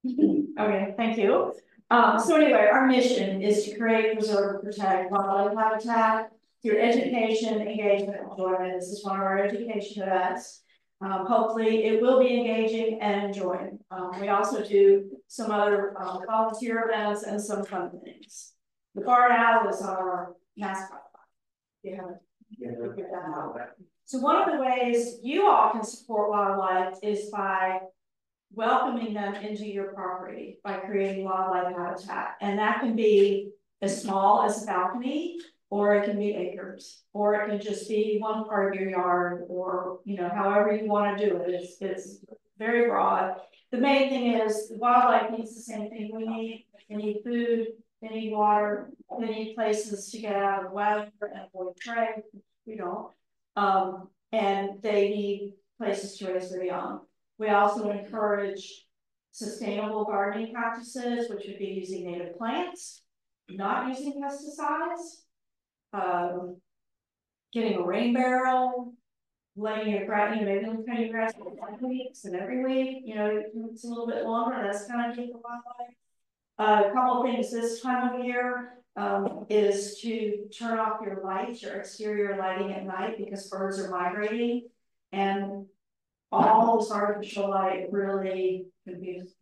Okay, thank you. So anyway, our mission is to create, preserve, and protect wildlife habitat through education, engagement, and enjoyment. This is one of our education events. Hopefully it will be engaging and enjoying. We also do some other volunteer events and some fun things. The barn owl is our mascot. Yeah. So one of the ways you all can support wildlife is by welcoming them into your property by creating wildlife habitat. And that can be as small as a balcony, or it can be acres, or it can just be one part of your yard, or however you want to do it. It's very broad. The main thing is the wildlife needs the same thing we need. They need food, they need water, they need places to get out of the weather and avoid prey. We don't. And they need places to raise their young. We also encourage sustainable gardening practices, which would be using native plants, not using pesticides, getting a rain barrel, letting your grass, maybe cutting your grass every 5 weeks and every week, it's a little bit longer. That's kind of good for wildlife. A couple of things this time of year is to turn off your lights, your exterior lighting at night, because birds are migrating, and all this artificial light really confuses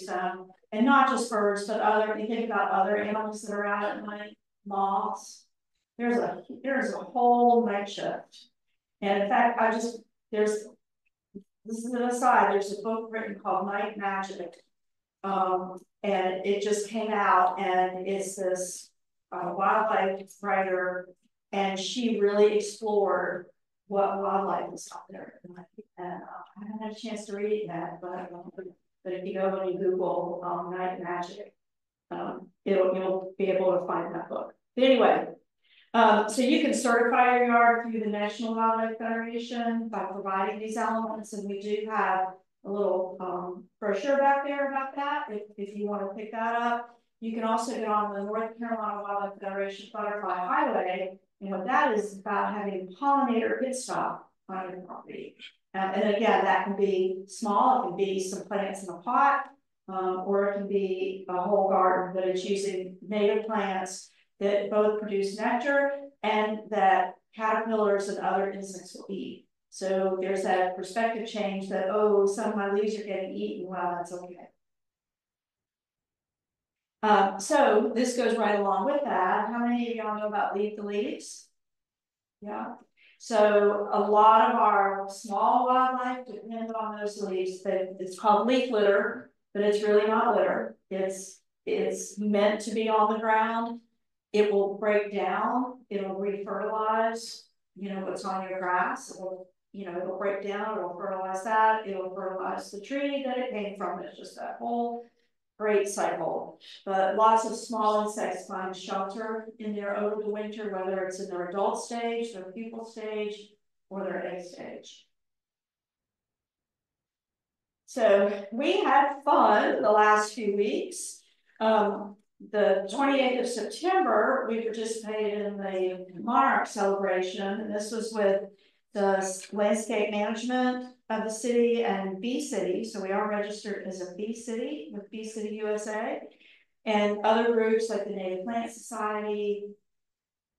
them. And not just birds, but if you think about other animals that are out at night, moths. There's a whole night shift. And in fact, this is an aside, there's a book written called Night Magic. And it just came out, and it's this wildlife writer, and she really explored what wildlife is out there. And I haven't had a chance to read it yet, but if you go and you Google Night Magic, you'll be able to find that book. But anyway, so you can certify your yard through the National Wildlife Federation by providing these elements, and we do have a little brochure back there about that if you want to pick that up. You can also get on the North Carolina Wildlife Federation Butterfly Highway, and what that is about having a pollinator pit stop on your property. And again, that can be small, it can be some plants in a pot, or it can be a whole garden, but it's using native plants that both produce nectar and that caterpillars and other insects will eat. So there's that perspective change that, oh, some of my leaves are getting eaten. Well, that's okay. So this goes right along with that. How many of y'all know about Leave the Leaves? Yeah. So a lot of our small wildlife depends on those leaves. It's called leaf litter, but it's really not litter. It's meant to be on the ground. It will break down. It'll refertilize, what's on your grass. It'll break down, it'll fertilize that, it'll fertilize the tree that it came from. It's just that whole great cycle. But lots of small insects find shelter in there over the winter, whether it's in their adult stage, their pupal stage, or their egg stage. So we had fun the last few weeks. The 28th of September, we participated in the Monarch celebration, and this was with the landscape management of the city and Bee City. So we are registered as a Bee City with Bee City USA, and other groups like the Native Plant Society.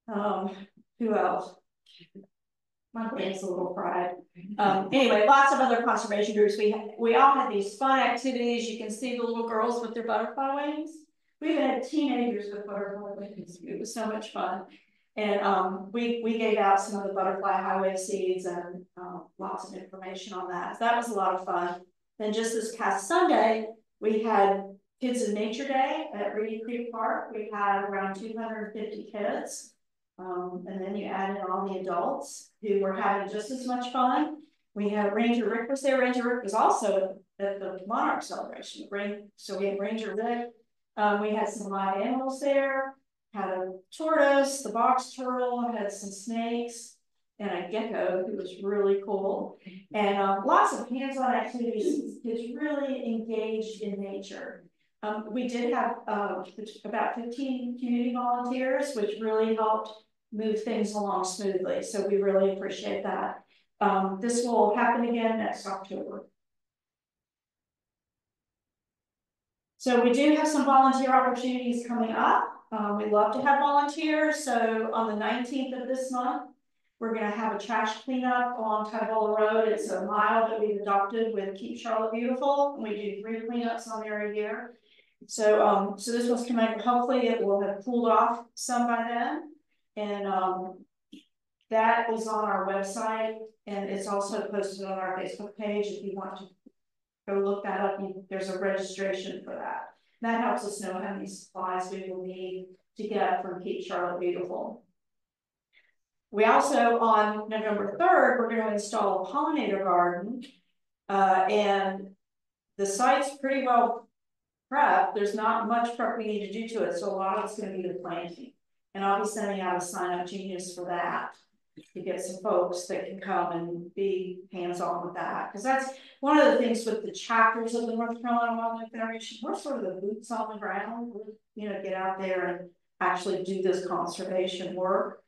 Who else? My brain's a little fried. Anyway, lots of other conservation groups. We all had these fun activities. You can see the little girls with their butterfly wings. We even had teenagers with butterfly wings. It was so much fun. And we gave out some of the butterfly highway seeds and lots of information on that. So that was a lot of fun. Then just this past Sunday, we had Kids in Nature Day at Reedy Creek Park. We had around 250 kids. And then you added all the adults who were having just as much fun. We had Ranger Rick was there. Ranger Rick was also at the Monarch celebration. So we had Ranger Rick. We had some live animals there. Had a tortoise, the box turtle, had some snakes, and a gecko who was really cool. And lots of hands-on activities. Kids really engaged in nature. We did have about 15 community volunteers, which really helped move things along smoothly. So we really appreciate that. This will happen again next October. So we do have some volunteer opportunities coming up. We love to have volunteers. So on the 19th of this month, we're going to have a trash cleanup along Tybola Road. It's a mile that we've adopted with Keep Charlotte Beautiful. And we do 3 cleanups on there a year. So, so this one's coming. Hopefully, it will have cooled off some by then. And that is on our website, and it's also posted on our Facebook page. If you want to go look that up, there's a registration for that. That helps us know how many supplies we will need to get from Keep Charlotte Beautiful. We also, on November 3rd, we're going to install a pollinator garden, and the site's pretty well prepped. There's not much prep we need to do to it, so a lot of it's going to be the planting. And I'll be sending out a sign-up genius for that, to get some folks that can come and be hands-on with that. Because that's one of the things with the chapters of the North Carolina Wildlife Federation. We're sort of the boots on the ground. We, get out there and actually do this conservation work.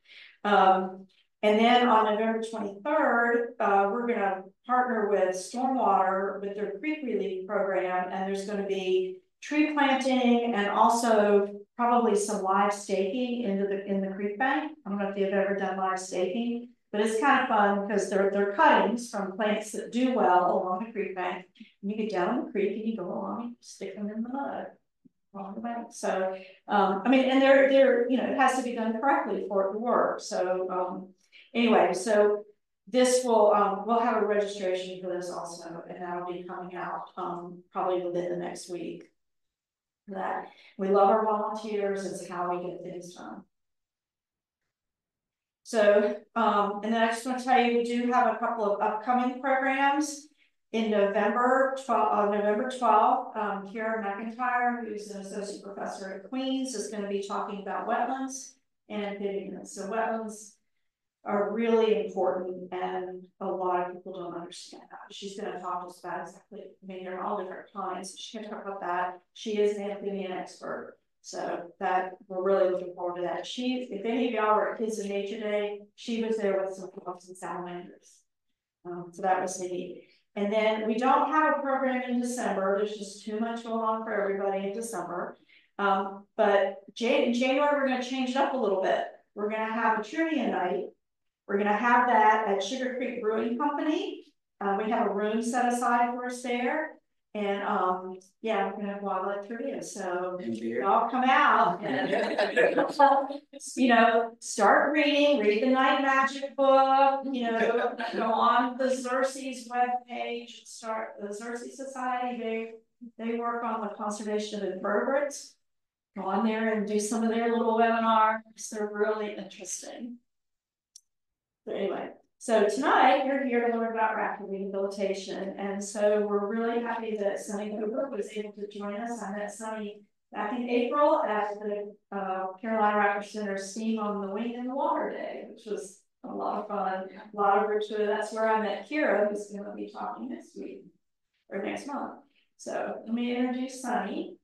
And then on November 23rd, we're going to partner with Stormwater with their creek relief program, and there's going to be tree planting and also probably some live staking in the creek bank. I don't know if you've ever done live staking, but it's kind of fun because they're cuttings from plants that do well along the creek bank. And you get down the creek and you go along and stick them in the mud along the bank. So I mean, and they're it has to be done correctly for it to work. So anyway, so this will we'll have a registration for this also, and that'll be coming out probably within the next week. That we love our volunteers. It's how we get things done. So and then I just want to tell you, we do have a couple of upcoming programs in November 12th. Kara McIntyre, who's an associate professor at Queens, is going to be talking about wetlands and amphibians. So wetlands are really important, and a lot of people don't understand that. She's going to talk to us about exactly, I mean, there are all different kinds. She's going to talk about that. She is an amphibian expert, so that we're really looking forward to that. If any of y'all were at Kids in Nature Day, she was there with some frogs and salamanders. So that was neat. And then we don't have a program in December. There's just too much going on for everybody in December. But in January, we're going to change it up a little bit. We're going to have a trivia night. We're going to have that at Sugar Creek Brewing Company. We have a room set aside for us there. And yeah, we're going to have wildlife trivia. So y'all come out and, start reading, read the Night Magic book, go on the Xerces webpage, start the Xerces Society. They work on the conservation of invertebrates. Go on there and do some of their little webinars. They're really interesting. So anyway, so tonight you're here to learn about raptor rehabilitation, and so we're really happy that Sunny Cooper was able to join us. I met Sunny back in April at the Carolina Raptor Center Steam on the Wing in the Water Day, which was a lot of fun, a lot of ritual. That's where I met Kira, who's going to be talking next week or next month. So let me introduce Sunny.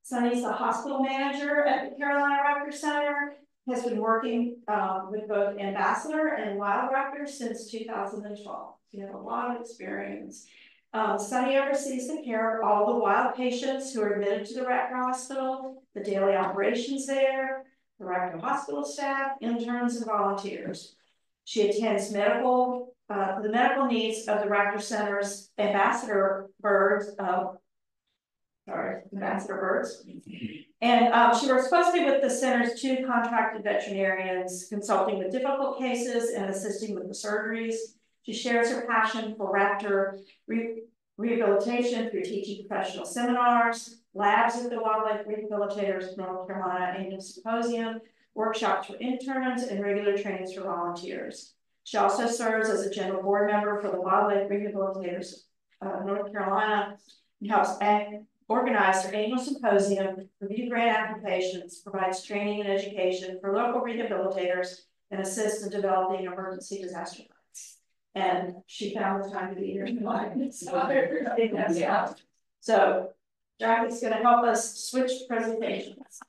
Sunny's the hospital manager at the Carolina Raptor Center. Has been working with both ambassador and wild raptors since 2012. You have a lot of experience. Sunny oversees the care of all the wild patients who are admitted to the Raptor Hospital, the daily operations there, the Raptor Hospital staff, interns, and volunteers. She attends the medical needs of the Raptor Center's ambassador birds. And she works closely with the center's 2 contracted veterinarians, consulting with difficult cases and assisting with the surgeries. She shares her passion for raptor rehabilitation through teaching professional seminars, labs at the Wildlife Rehabilitators North Carolina Annual Symposium, workshops for interns, and regular trainings for volunteers. She also serves as a general board member for the Wildlife Rehabilitators North Carolina and helps organize their annual symposium, review grant applications, provides training and education for local rehabilitators, and assists in developing emergency disaster plans. And she found the time to be here tonight. So Jackie's going to help us switch presentations.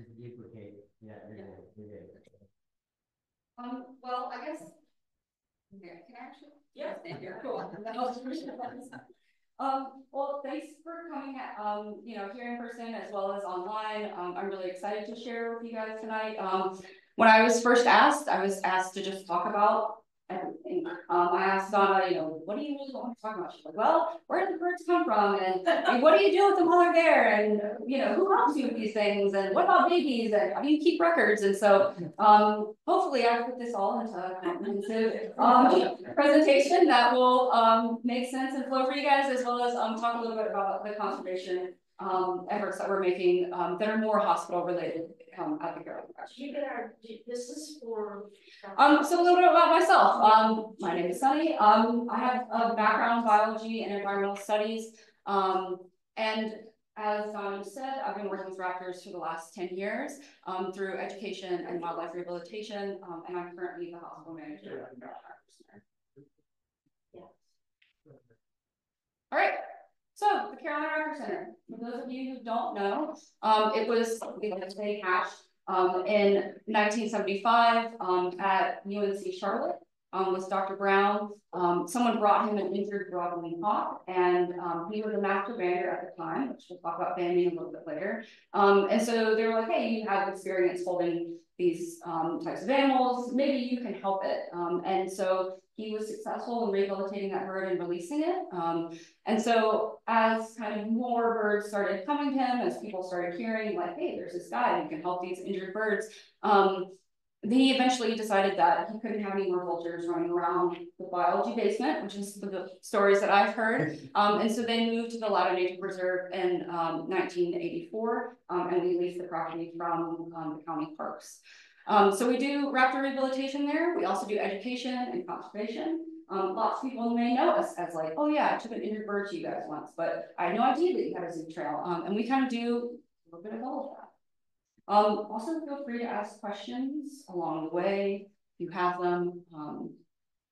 duplicate. Yeah, you're good. Well, I guess. Okay, can I actually? Yeah, stay here. Cool. That was well, thanks for coming at, here in person as well as online. I'm really excited to share with you guys tonight. When I was first asked, I was asked to just talk about everything. I asked Donna, what do you really want to talk about? She's like, well, where did the birds come from? And what do you do with them while they're there? And, who helps you with these things? And what about babies? And how do you keep records? And so, hopefully I put this all into a comprehensive presentation that will make sense and flow for you guys, as well as talk a little bit about the conservation efforts that we're making that are more hospital related at the Carolina Raptor. This is for. So a little bit about myself. My name is Sunny. I have a background in biology and environmental studies. And as Donna said, I've been working with raptors for the last 10 years through education and wildlife rehabilitation, and I'm currently the hospital manager at the Carolina Raptor Center. Yeah. All right. So the Carolina Raptor Center, for those of you who don't know, it was they hatched in 1975 at UNC Charlotte with Dr. Brown. Someone brought him an injured broadwing hawk, and he was a master bander at the time, which we'll talk about banding a little bit later. And so they were like, hey, you have experience holding these types of animals, maybe you can help it. And so he was successful in rehabilitating that bird and releasing it. And so as kind of more birds started coming to him, as people started hearing like, hey, there's this guy who can help these injured birds, he eventually decided that he couldn't have any more vultures running around the biology basement, which is the stories that I've heard. And so they moved to the Ladder Nature Preserve in 1984, and we leased the property from the county parks. So we do raptor rehabilitation there. We also do education and conservation. Lots of people may know us as like, oh yeah, I took an injured bird to you guys once, but I had no idea that you had a zoo trail. And we kind of do a little bit of all of that. Also feel free to ask questions along the way if you have them.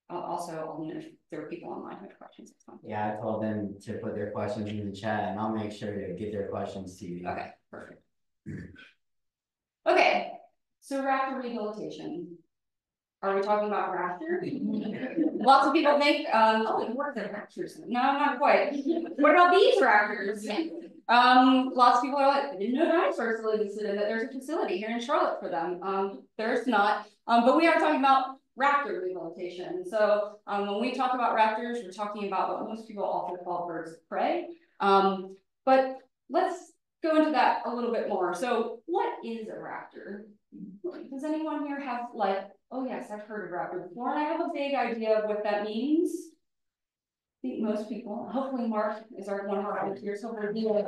Also, if there are people online who have questions. Yeah, I told them to put their questions in the chat, and I'll make sure to get their questions to you. Okay, perfect. Okay, so raptor rehabilitation. Are we talking about raptor? Lots of people think, oh, it works at raptors. No, not quite. What about these raptors? Lots of people are like, I didn't know dinosaurs still existed and that there's a facility here in Charlotte for them. There's not, but we are talking about raptor rehabilitation. So when we talk about raptors, we're talking about what most people also call birds of prey. But let's go into that a little bit more. So what is a raptor? Does anyone here have like, oh yes, I've heard of raptor before, and I have a vague idea of what that means? I think most people, hopefully Mark is one of our volunteers, hopefully he will.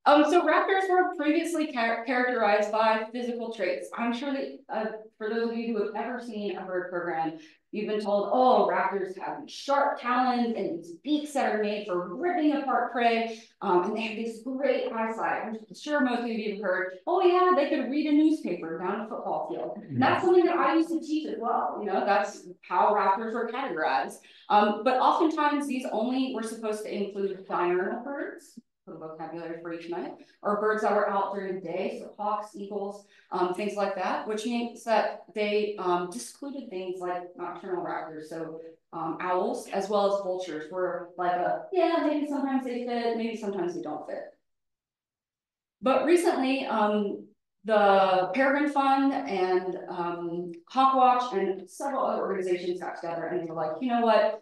So raptors were previously characterized by physical traits. I'm sure that for those of you who have ever seen a bird program, you've been told, oh, raptors have sharp talons and these beaks that are made for ripping apart prey, and they have this great eyesight. I'm sure most of you have heard, oh yeah, they could read a newspaper down a football field. And that's something that I used to teach as well. That's how raptors were categorized. But oftentimes these only were supposed to include diurnal birds, the vocabulary for each night, or birds that were out during the day, so hawks, eagles, things like that, which means that they discluded things like nocturnal raptors, so owls, as well as vultures were like yeah, maybe sometimes they fit, maybe sometimes they don't fit. But recently, the Peregrine Fund and Hawkwatch and several other organizations got together and they were like, you know what?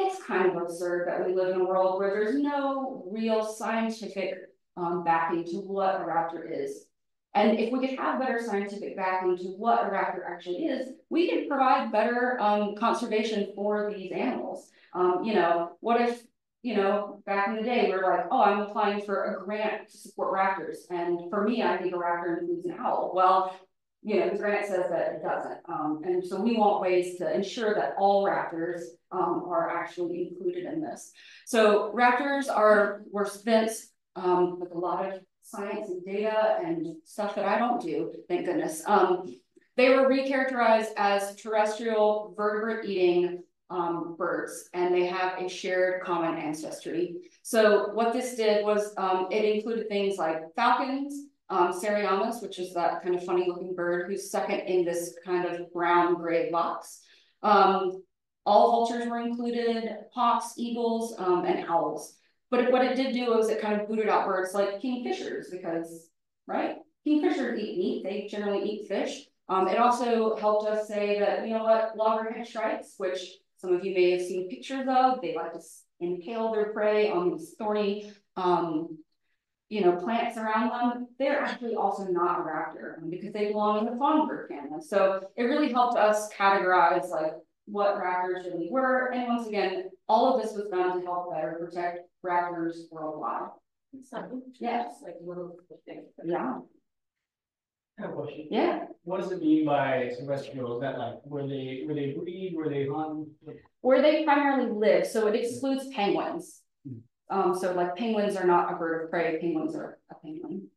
It's kind of absurd that we live in a world where there's no real scientific backing to what a raptor is. And if we could have better scientific backing to what a raptor actually is, we could provide better conservation for these animals. What if, back in the day, we were like, oh, I'm applying for a grant to support raptors. And for me, I think a raptor includes an owl. Well, the grant says that it doesn't. And so we want ways to ensure that all raptors are actually included in this. So raptors were spent with a lot of science and data and stuff that I don't do, thank goodness. They were recharacterized as terrestrial vertebrate-eating birds, and they have a shared common ancestry. So what this did was it included things like falcons, Seriamus, which is that kind of funny looking bird who's second in this kind of brown gray box. All vultures were included, hawks, eagles, and owls. But what it did do was it kind of booted out birds like kingfishers because, right? Kingfishers eat meat, they generally eat fish. It also helped us say that, you know what, loggerhead shrikes, which some of you may have seen pictures of, they like to impale their prey on these thorny, plants around them. They're actually also not a raptor because they belong in the fawn-bird family. So it really helped us categorize like what raptors really were. And once again, all of this was done to help better protect raptors worldwide. Yes, like little things. Yeah. I have a question. Yeah. What does it mean by terrestrial? Is that like where they breed, where they hunt? Where they primarily live, so it excludes penguins. So like penguins are not a bird of prey, penguins are a penguin.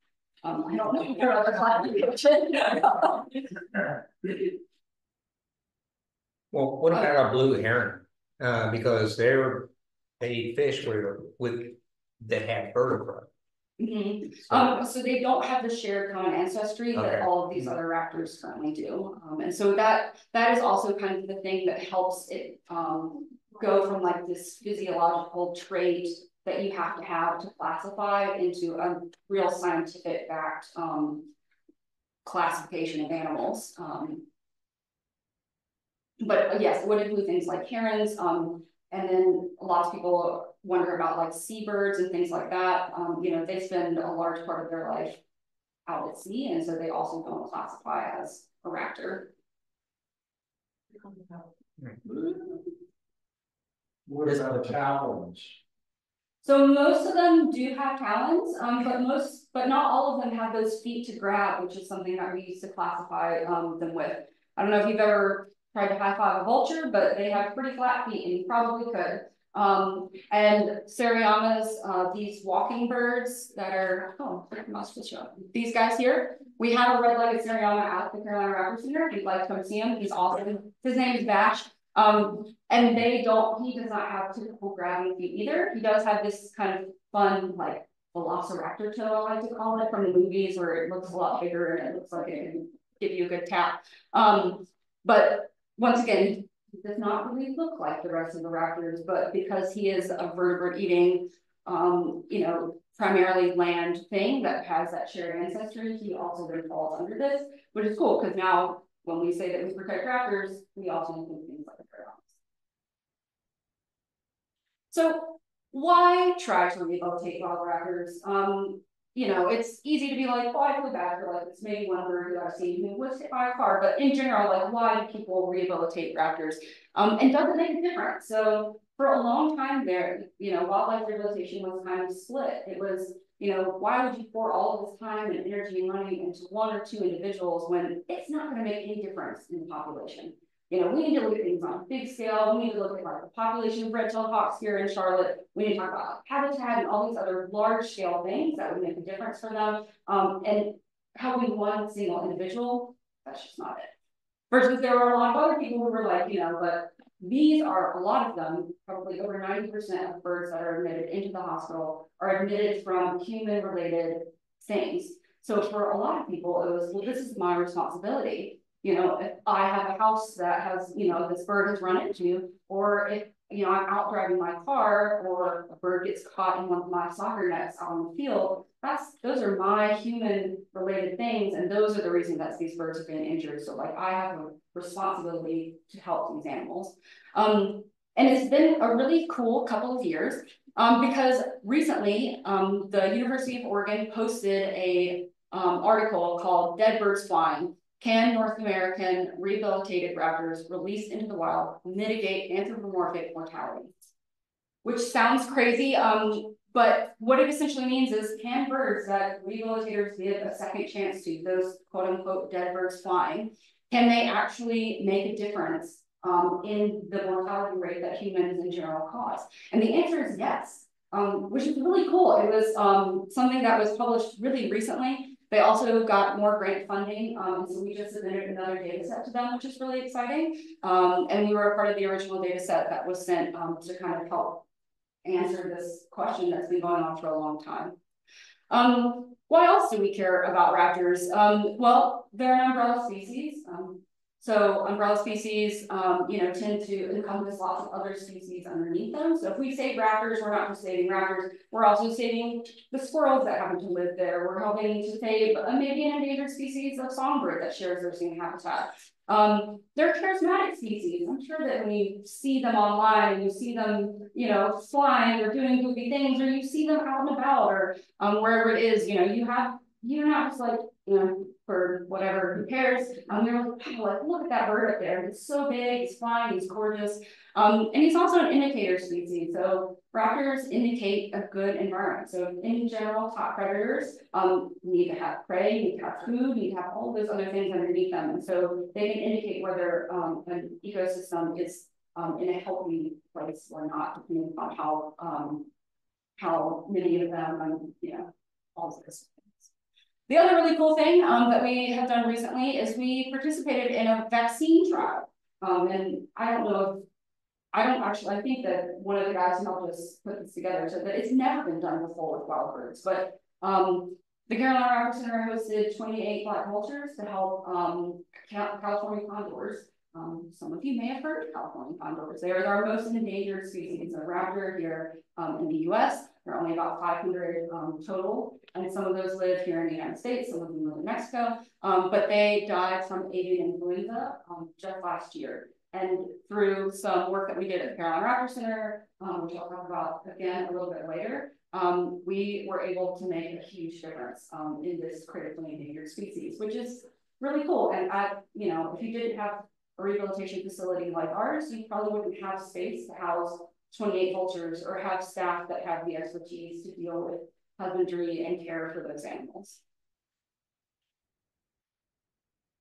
I don't know if there are other classifications. Well, what about a blue heron? Because they fish that have vertebrae. So they don't have the shared common ancestry that all of these other raptors currently do. And so that is also kind of the thing that helps it go from like this physiological trait that you have to classify into a real scientific backed classification of animals. But yes, it would include things like herons, and then lots of people wonder about like seabirds and things like that. They spend a large part of their life out at sea, and so they also don't classify as a raptor. What about talons? So most of them do have talons, but not all of them have those feet to grab, which is something that we used to classify them with. I don't know if you've ever tried to high five a vulture, but they have pretty flat feet and you probably could. And Seriamas, these walking birds that are, these guys here, we have a red-legged Seriama at the Carolina Raptor Center. If you'd like to come see him, he's awesome. His name is Bash. And he does not have typical grabbing feet either. He does have this kind of fun, like, velociraptor toe, I like to call it, from the movies where it looks a lot bigger and it looks like it can give you a good tap. But once again, he does not really look like the rest of the raptors, but because he is a vertebrate eating, primarily land thing that has that shared ancestry, he also then falls under this, which is cool because now when we say that we protect raptors, we also include things like the paradox. So why try to rehabilitate wild raptors? It's easy to be like, oh, I feel bad for like this maybe one bird who I've seen who was hit by a car, but in general, like why do people rehabilitate raptors? And does it make a difference? So for a long time there, wildlife rehabilitation was kind of split. It was, why would you pour all of this time and energy and money into one or two individuals when it's not going to make any difference in the population? We need to look at things on a big scale. We need to look at like the population of red-tailed hawks here in Charlotte. We need to talk about habitat and all these other large-scale things that would make a difference for them. And helping one single individual, that's just not it. Versus there were a lot of other people who were like, but these are a lot of them, probably over 90% of birds that are admitted into the hospital are admitted from human-related things. So for a lot of people, it was, well, this is my responsibility. If I have a house that has, this bird has run into, or if, I'm out driving my car or a bird gets caught in one of my soccer nets out on the field, those are my human related things. And those are the reasons that these birds have been injured. So like I have a responsibility to help these animals. And it's been a really cool couple of years because recently the University of Oregon posted a article called Dead Birds Flying. Can North American rehabilitated raptors released into the wild mitigate anthropomorphic mortality? Which sounds crazy, but what it essentially means is, can birds that rehabilitators give a second chance to, those quote unquote dead birds flying, can they actually make a difference in the mortality rate that humans in general cause? And the answer is yes, which is really cool. It was something that was published really recently. They also got more grant funding, so we just submitted another data set to them, which is really exciting. And we were a part of the original data set that was sent to kind of help answer this question that's been going on for a long time. Why else do we care about raptors? Well, they're an umbrella species. So umbrella species, tend to encompass lots of other species underneath them. So if we save raptors, we're not just saving raptors, we're also saving the squirrels that happen to live there. We're helping to save maybe an endangered species of songbird that shares their same habitat. They're charismatic species. I'm sure that when you see them online and you see them, flying or doing goofy things, or you see them out and about or wherever it is, you're not just like, for whatever compares. They're like, look at that bird up there. It's so big, it's flying, it's gorgeous. And he's also an indicator species. So raptors indicate a good environment. So in general, top predators need to have prey, need to have food, need to have all those other things underneath them. And so they can indicate whether an ecosystem is in a healthy place or not, depending on how many of them, all of this. The other really cool thing that we have done recently is we participated in a vaccine trial. And I think that one of the guys who helped us put this together said that it's never been done before with wild birds. But the Carolina Raptor Center hosted 28 black vultures to help California condors. Some of you may have heard of California condors. They are our most endangered species of raptor here in the US. There are only about 500 total, and some of those live here in the United States, some of them live in Mexico, but they died from avian influenza just last year. And through some work that we did at the Carolina Raptor Center, which I'll talk about again a little bit later, we were able to make a huge difference in this critically endangered species, which is really cool. And if you didn't have a rehabilitation facility like ours, you probably wouldn't have space to house 28 vultures or have staff that have the expertise to deal with husbandry and care for those animals.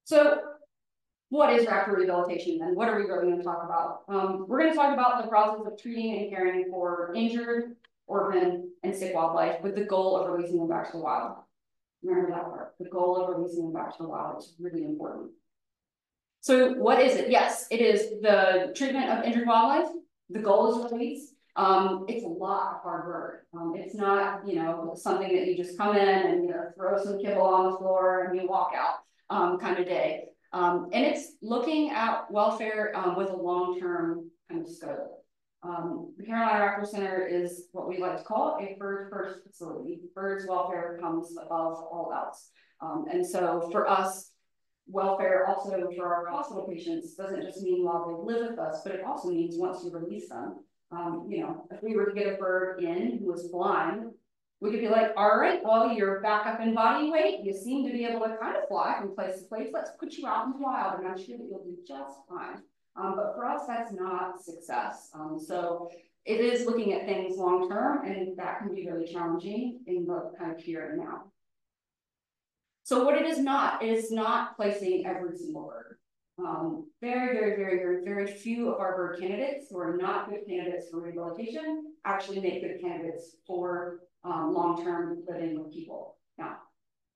So what is raptor rehabilitation then? What are we really going to talk about? We're going to talk about the process of treating and caring for injured, orphan, and sick wildlife with the goal of releasing them back to the wild. Remember that part, the goal of releasing them back to the wild is really important. So what is it? Yes, it is the treatment of injured wildlife. The goal is release. It's a lot of hard work. It's not, something that you just come in and throw some kibble on the floor and you walk out kind of day. And it's looking at welfare with a long-term kind of scope. The Carolina Raptor Center is what we like to call a bird first facility. Birds welfare comes above all else. And so for us, welfare also for our hospital patients doesn't just mean while they live with us, but it also means once you release them. If we were to get a bird in who was blind, we could be like, all right, well, you're back up in body weight. You seem to be able to kind of fly from place to place. Let's put you out in the wild and I'm sure that you'll do just fine. But for us, that's not success. So it is looking at things long-term, and that can be really challenging in the kind of here and now. So what it is not placing every single bird. Very, very, very, very, very few of our bird candidates who are not good candidates for rehabilitation actually make good candidates for long-term living with people. Now,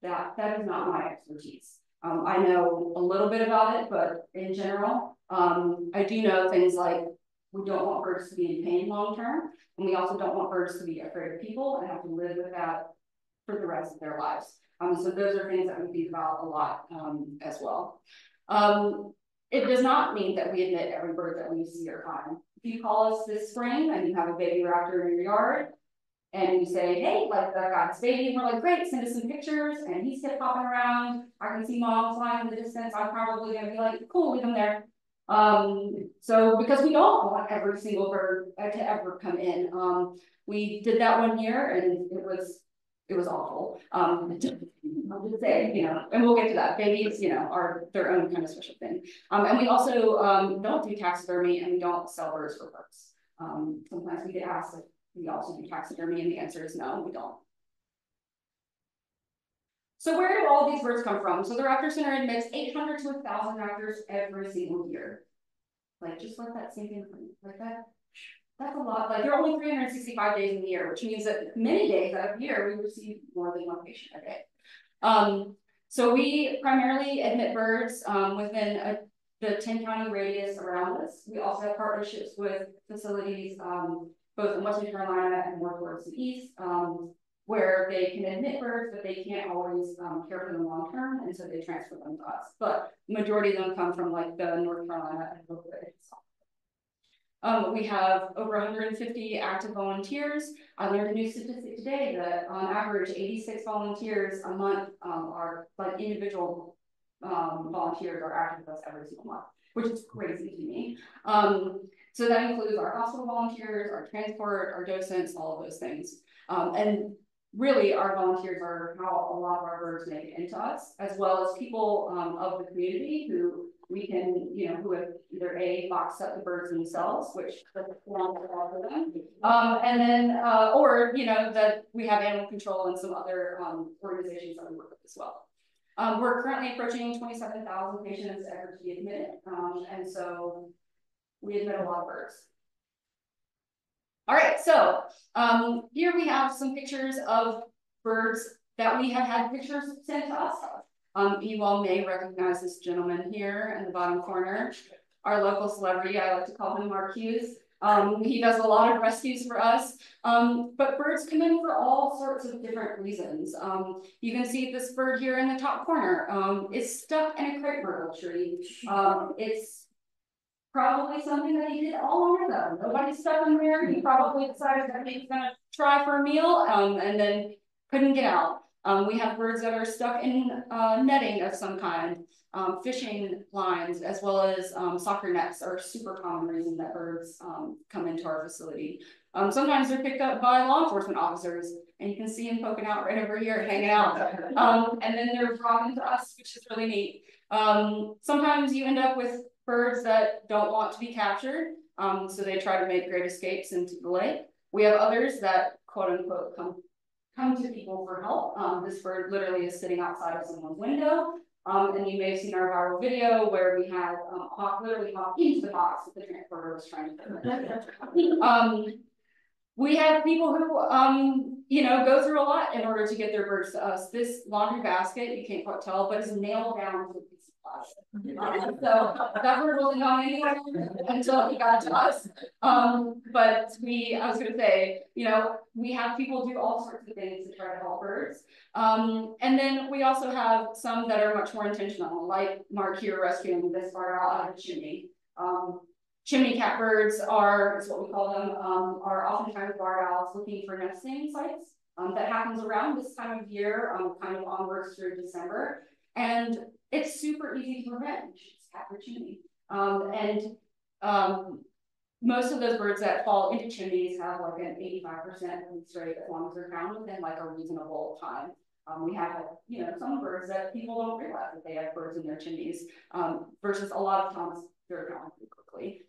that is not my expertise. I know a little bit about it, but in general, I do know things like we don't want birds to be in pain long-term, and we also don't want birds to be afraid of people and have to live with that for the rest of their lives. So those are things that we think about a lot as well. It does not mean that we admit every bird that we see or find. If you call us this spring and you have a baby raptor in your yard and you say, hey, like I got this baby, and we're like, great, send us some pictures, and he's hip hopping around, I can see mom flying in the distance, I'm probably gonna be like, cool, leave him there. So because we don't want every single bird to ever come in. We did that one year and it was awful. I'll just say, and we'll get to that. Babies, are their own kind of special thing. And we also don't do taxidermy, and we don't sell birds for parts. Sometimes we get asked if we also do taxidermy, and the answer is no, we don't. So where do all these birds come from? So the Raptor Center admits 800 to 1,000 raptors every single year. Like, just let that sink in for me. Like that. That's a lot. Like, there are only 365 days in the year, which means that many days out of the year we receive more than one patient a day. So we primarily admit birds within the 10-county radius around us. We also have partnerships with facilities both in Western Carolina and more towards the east. where they can admit birds, but they can't always care for them long term, and so they transfer them to us. But majority of them come from like the North Carolina and we have over 150 active volunteers. I learned a new statistic today that on average, 86 volunteers a month are like individual volunteers are active with us every single month, which is crazy to me. So that includes our hospital volunteers, our transport, our docents, all of those things. And really our volunteers are how a lot of our birds make it into us, as well as people of the community who we can, you know, who have either boxed up the birds themselves, which for them, and then, or, you know, that we have animal control and some other organizations that we work with as well. We're currently approaching 27,000 patients ever to be admitted, and so we admit a lot of birds. All right, so here we have some pictures of birds that we have had pictures sent to us. You all may recognize this gentleman here in the bottom corner, our local celebrity. I like to call him Marcuse. He does a lot of rescues for us, but birds come in for all sorts of different reasons. You can see this bird here in the top corner is stuck in a crepe myrtle tree. It's probably something that he did all over them. Nobody stuck him there. He probably decided that he was gonna try for a meal and then couldn't get out. We have birds that are stuck in netting of some kind. Fishing lines, as well as soccer nets, are a super common reason that birds come into our facility. Sometimes they're picked up by law enforcement officers, and you can see them poking out right over here, hanging out. And then they're brought into us, which is really neat. Sometimes you end up with birds that don't want to be captured, so they try to make great escapes into the lake. We have others that, quote unquote, come to people for help. This bird literally is sitting outside of someone's window. And you may have seen our viral video where we had hawk literally hop into the box that the transporter was trying to put. We have people who, you know, go through a lot in order to get their birds to us. This laundry basket, you can't quite tell, but is nailed down to a piece of plastic. So that bird wasn't going anywhere until he got to us. But I was gonna say, you know, we have people do all sorts of things to try to help birds. And then we also have some that are much more intentional, like Mark here rescuing this bird out of the chimney. Chimney catbirds is what we call them, are oftentimes barred owls looking for nesting sites. That happens around this time of year, kind of onwards through December. And it's super easy to prevent. It's catbird chimney. Most of those birds that fall into chimneys have like an 85% release rate as long as they're found within like a reasonable time. We have, you know, some birds that people don't realize that they have birds in their chimneys, versus a lot of times they're found pretty quickly.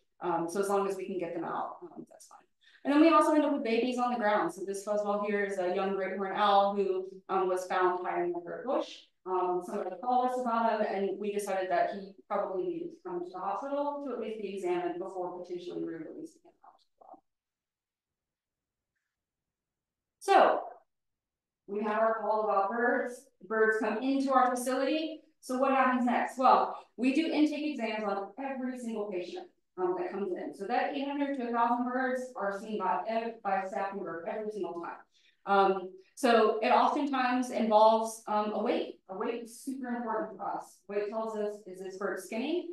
So as long as we can get them out, that's fine. And then we also end up with babies on the ground. So this fuzzball here is a young great horned owl who was found hiding under a bush. Somebody called us about him, and we decided that he probably needed to come to the hospital to at least be examined before potentially releasing him out. So we have our call about birds. Birds come into our facility. So what happens next? Well, we do intake exams on every single patient that comes in. So that 800 to 1,000 birds are seen by staff member every single time. So it oftentimes involves a weight. A weight is super important for us. Weight tells us, is this bird skinny?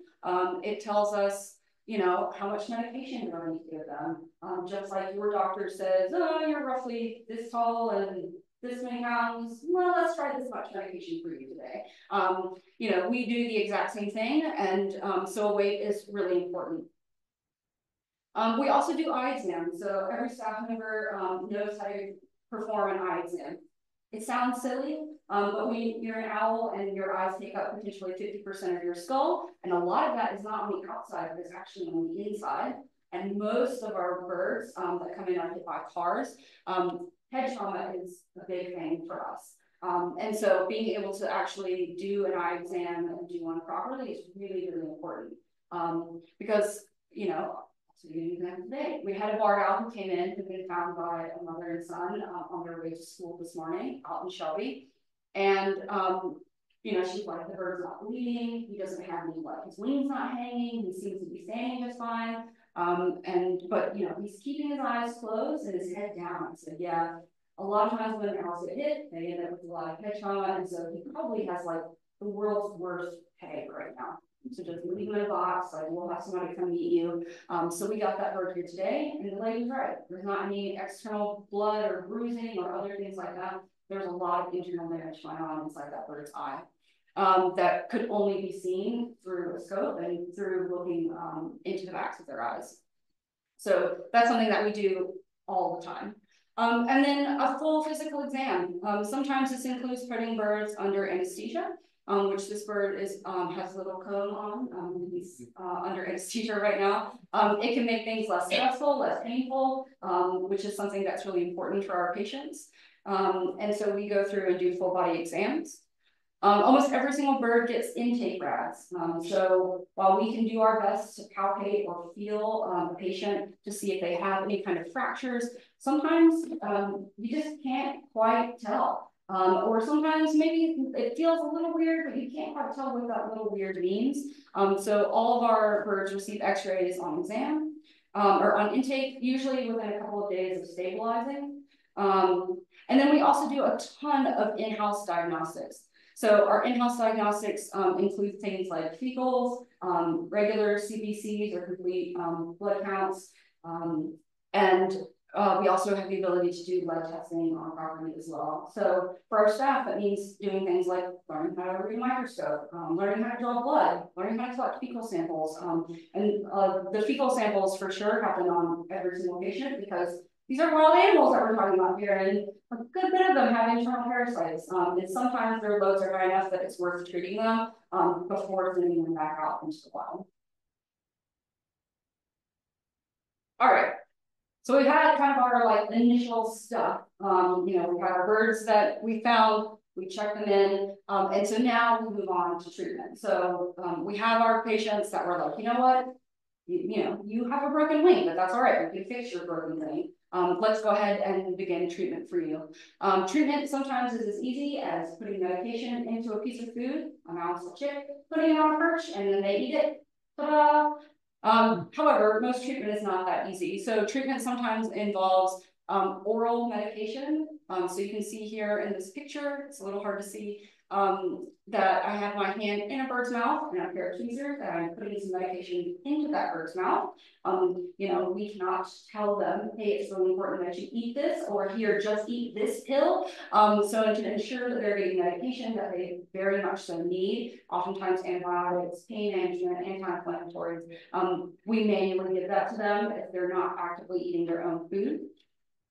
It tells us, you know, how much medication do I need to give them? Just like your doctor says, oh, you're roughly this tall and this many pounds. Well, let's try this much medication for you today. You know, we do the exact same thing, and so weight is really important. We also do eye exams. So every staff member knows how to perform an eye exam. It sounds silly, but when you're an owl and your eyes take up potentially 50% of your skull, and a lot of that is not on the outside, but it's actually on the inside. And most of our birds that come in are hit by cars. Head trauma is a big thing for us. And so being able to actually do an eye exam and do one properly is really, really important. Because, you know, so today we had a barred owl who came in, who'd been found by a mother and son on their way to school this morning out in Shelby. And, you know, she's like, the bird's not bleeding. He doesn't have any, like, his wings not hanging. He seems to be standing just fine. But, you know, he's keeping his eyes closed and his head down. I said, yeah, A lot of times when animals get hit, they end up with a lot of head trauma, and so he probably has like the world's worst headache right now. So just leave him in a box, like we'll have somebody come meet you. So we got that bird here today, and the lady's right. There's not any external blood or bruising or other things like that. There's a lot of internal damage going on inside that bird's eye. That could only be seen through a scope and through looking into the backs of their eyes. So that's something that we do all the time. And then a full physical exam. Sometimes this includes putting birds under anesthesia, which this bird is has a little cone on. He's under anesthesia right now. It can make things less stressful, less painful, which is something that's really important for our patients. And so we go through and do full body exams. Almost every single bird gets intake rads. So while we can do our best to palpate or feel the patient to see if they have any kind of fractures, sometimes you just can't quite tell. Or sometimes maybe it feels a little weird, but you can't quite tell what that little weird means. So all of our birds receive x-rays on exam or on intake, usually within a couple of days of stabilizing. And then we also do a ton of in-house diagnostics. So our in-house diagnostics include things like fecals, regular CBCs or complete blood counts, and we also have the ability to do blood testing on property as well. So for our staff, that means doing things like learning how to read a microscope, learning how to draw blood, learning how to collect fecal samples. And the fecal samples for sure happen on every single patient because these are wild animals that we're talking about here, and a good bit of them have internal parasites. And sometimes their loads are high enough that it's worth treating them before sending them back out into the wild. All right. So we've had kind of our like initial stuff. You know, we had our birds that we found, we checked them in, and so now we move on to treatment. So we have our patients that were like, you know what, you know, you have a broken wing, but that's all right. We can fix your broken wing. Let's go ahead and begin treatment for you. Treatment sometimes is as easy as putting medication into a piece of food, a mouse, a chick, putting it on a perch, and then they eat it. Ta-da! However, most treatment is not that easy. So treatment sometimes involves oral medication. So you can see here in this picture, it's a little hard to see, that I have my hand in a bird's mouth and a pair of tweezers, and I'm putting some medication into that bird's mouth. You know, we cannot tell them, hey, it's really important that you eat this, or here, just eat this pill. So to ensure that they're getting medication that they very much so need, oftentimes antibiotics, pain management, anti-inflammatories, we manually give that to them if they're not actively eating their own food.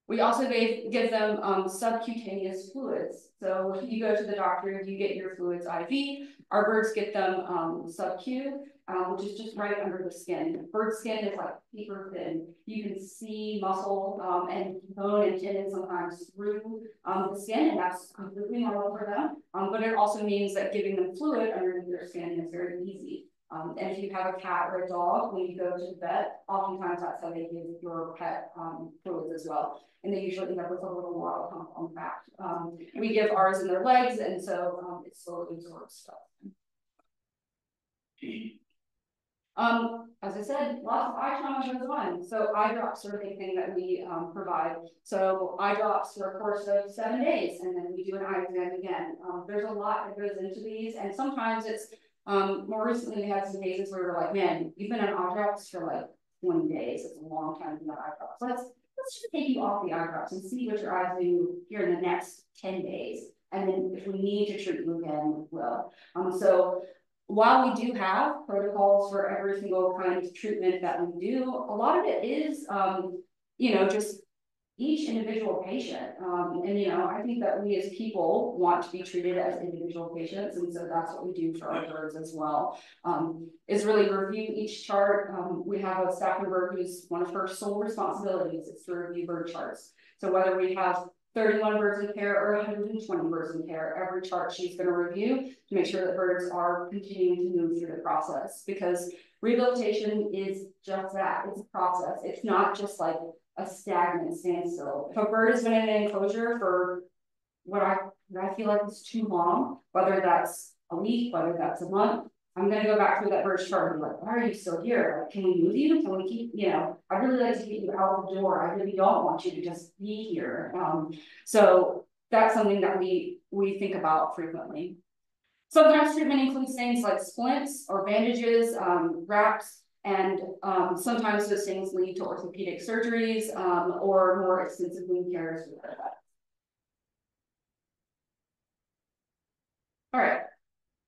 We also give them subcutaneous fluids. So if you go to the doctor, you get your fluids IV. Our birds get them sub-Q, which is just right under the skin. Bird skin is like paper thin. You can see muscle and bone and tendon sometimes through the skin, and that's completely normal for them. But it also means that giving them fluid underneath their skin is very easy. And if you have a cat or a dog, when you go to the vet, oftentimes that's how they give your pet fluids as well. And they usually end up with a little water pump on the back. We give ours in their legs, and so it slowly absorbs stuff. As I said, lots of eye trauma goes on. So eye drops are a big thing that we provide. So eye drops for a course of 7 days, and then we do an eye exam again. There's a lot that goes into these, and sometimes it's more recently we had some cases where we're like, man, you've been on eye drops for like 20 days. It's a long time to be on eye drops. Let's just take you off the eye drops and see what your eyes do here in the next 10 days. And then if we need to treat you again, we will. So while we do have protocols for every single kind of treatment that we do, a lot of it is, you know, just each individual patient. And, you know, I think that we as people want to be treated as individual patients. And so that's what we do for our birds as well, is really review each chart. We have a staff member who's one of her sole responsibilities is to review bird charts. So whether we have 31 birds in care or 120 birds in care, every chart she's going to review to make sure that birds are continuing to move through the process, because rehabilitation is just that. It's a process. It's not just like a stagnant standstill. If a bird has been in an enclosure for what I feel like is too long, whether that's a week, whether that's a month, I'm gonna go back through that birth chart and be like, why are you still here? Like, can we move you? Can we keep, you know, I really like to get you out the door. I really don't want you to just be here. So that's something that we think about frequently. Sometimes treatment includes things like splints or bandages, wraps, and sometimes those things lead to orthopedic surgeries or more extensive wound cares. All right.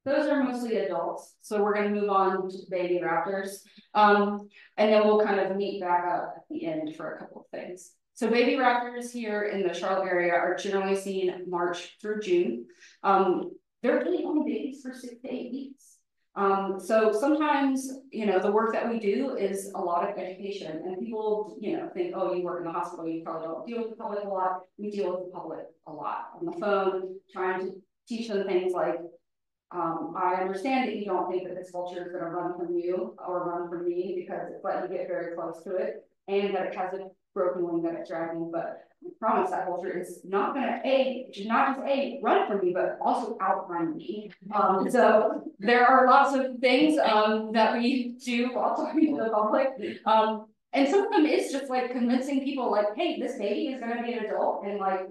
Those are mostly adults, so we're going to move on to baby raptors, and then we'll kind of meet back up at the end for a couple of things. So baby raptors here in the Charlotte area are generally seen March through June. They're really only babies for 6 to 8 weeks. So sometimes, you know, the work that we do is a lot of education, and people, you know, think, oh, you work in the hospital, you probably don't deal with the public a lot. We deal with the public a lot on the phone, trying to teach them things like, I understand that you don't think that this vulture is going to run from you or run from me because it's letting you get very close to it, and that it has a broken wing that it's dragging. But I promise that vulture is not going to not just run from me, but also outrun me. So there are lots of things that we do while talking to the public. And some of them is just like convincing people, like, hey, this baby is going to be an adult in like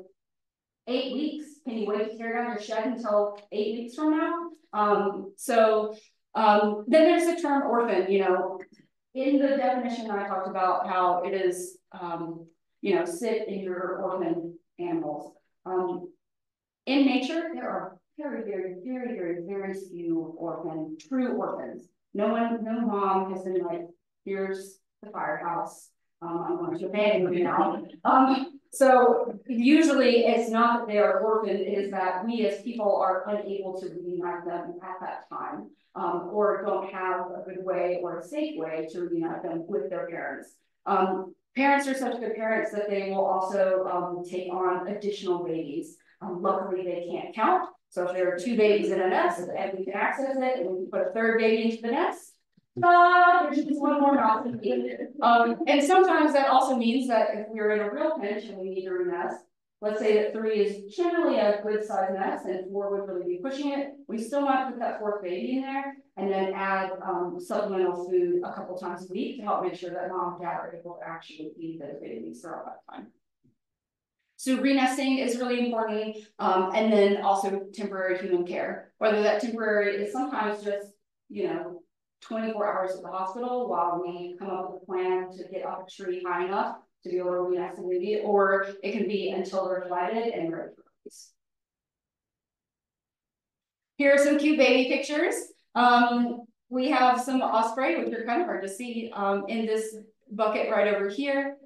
8 weeks. Can you wait to tear down your shed until 8 weeks from now? Then there's the term orphan. You know, in the definition I talked about how it is, you know, sit in your orphan animals. In nature, there are very few true orphans. No mom has been like, here's the firehouse. I'm going to abandon you now. So usually it's not that they are orphaned, it is that we as people are unable to reunite them at that time, or don't have a good way or a safe way to reunite them with their parents. Parents are such good parents that they will also take on additional babies. Luckily, they can't count. So if there are 2 babies in a nest and we can access it and we can put a 3rd baby into the nest, there's just one more option. And sometimes that also means that if we're in a real pinch and we need to renest, let's say that 3 is generally a good size nest and 4 would really be pushing it, we still might put that 4th baby in there and then add supplemental food a couple times a week to help make sure that mom and dad are able to actually feed those babies throughout that time. So renesting is really important, and then also temporary human care, whether that temporary is sometimes just, you know, 24 hours at the hospital while we come up with a plan to get off a tree high enough to be able to renest the baby, or it can be until they're flighted and ready for release. Here are some cute baby pictures. We have some osprey, which are kind of hard to see in this bucket right over here.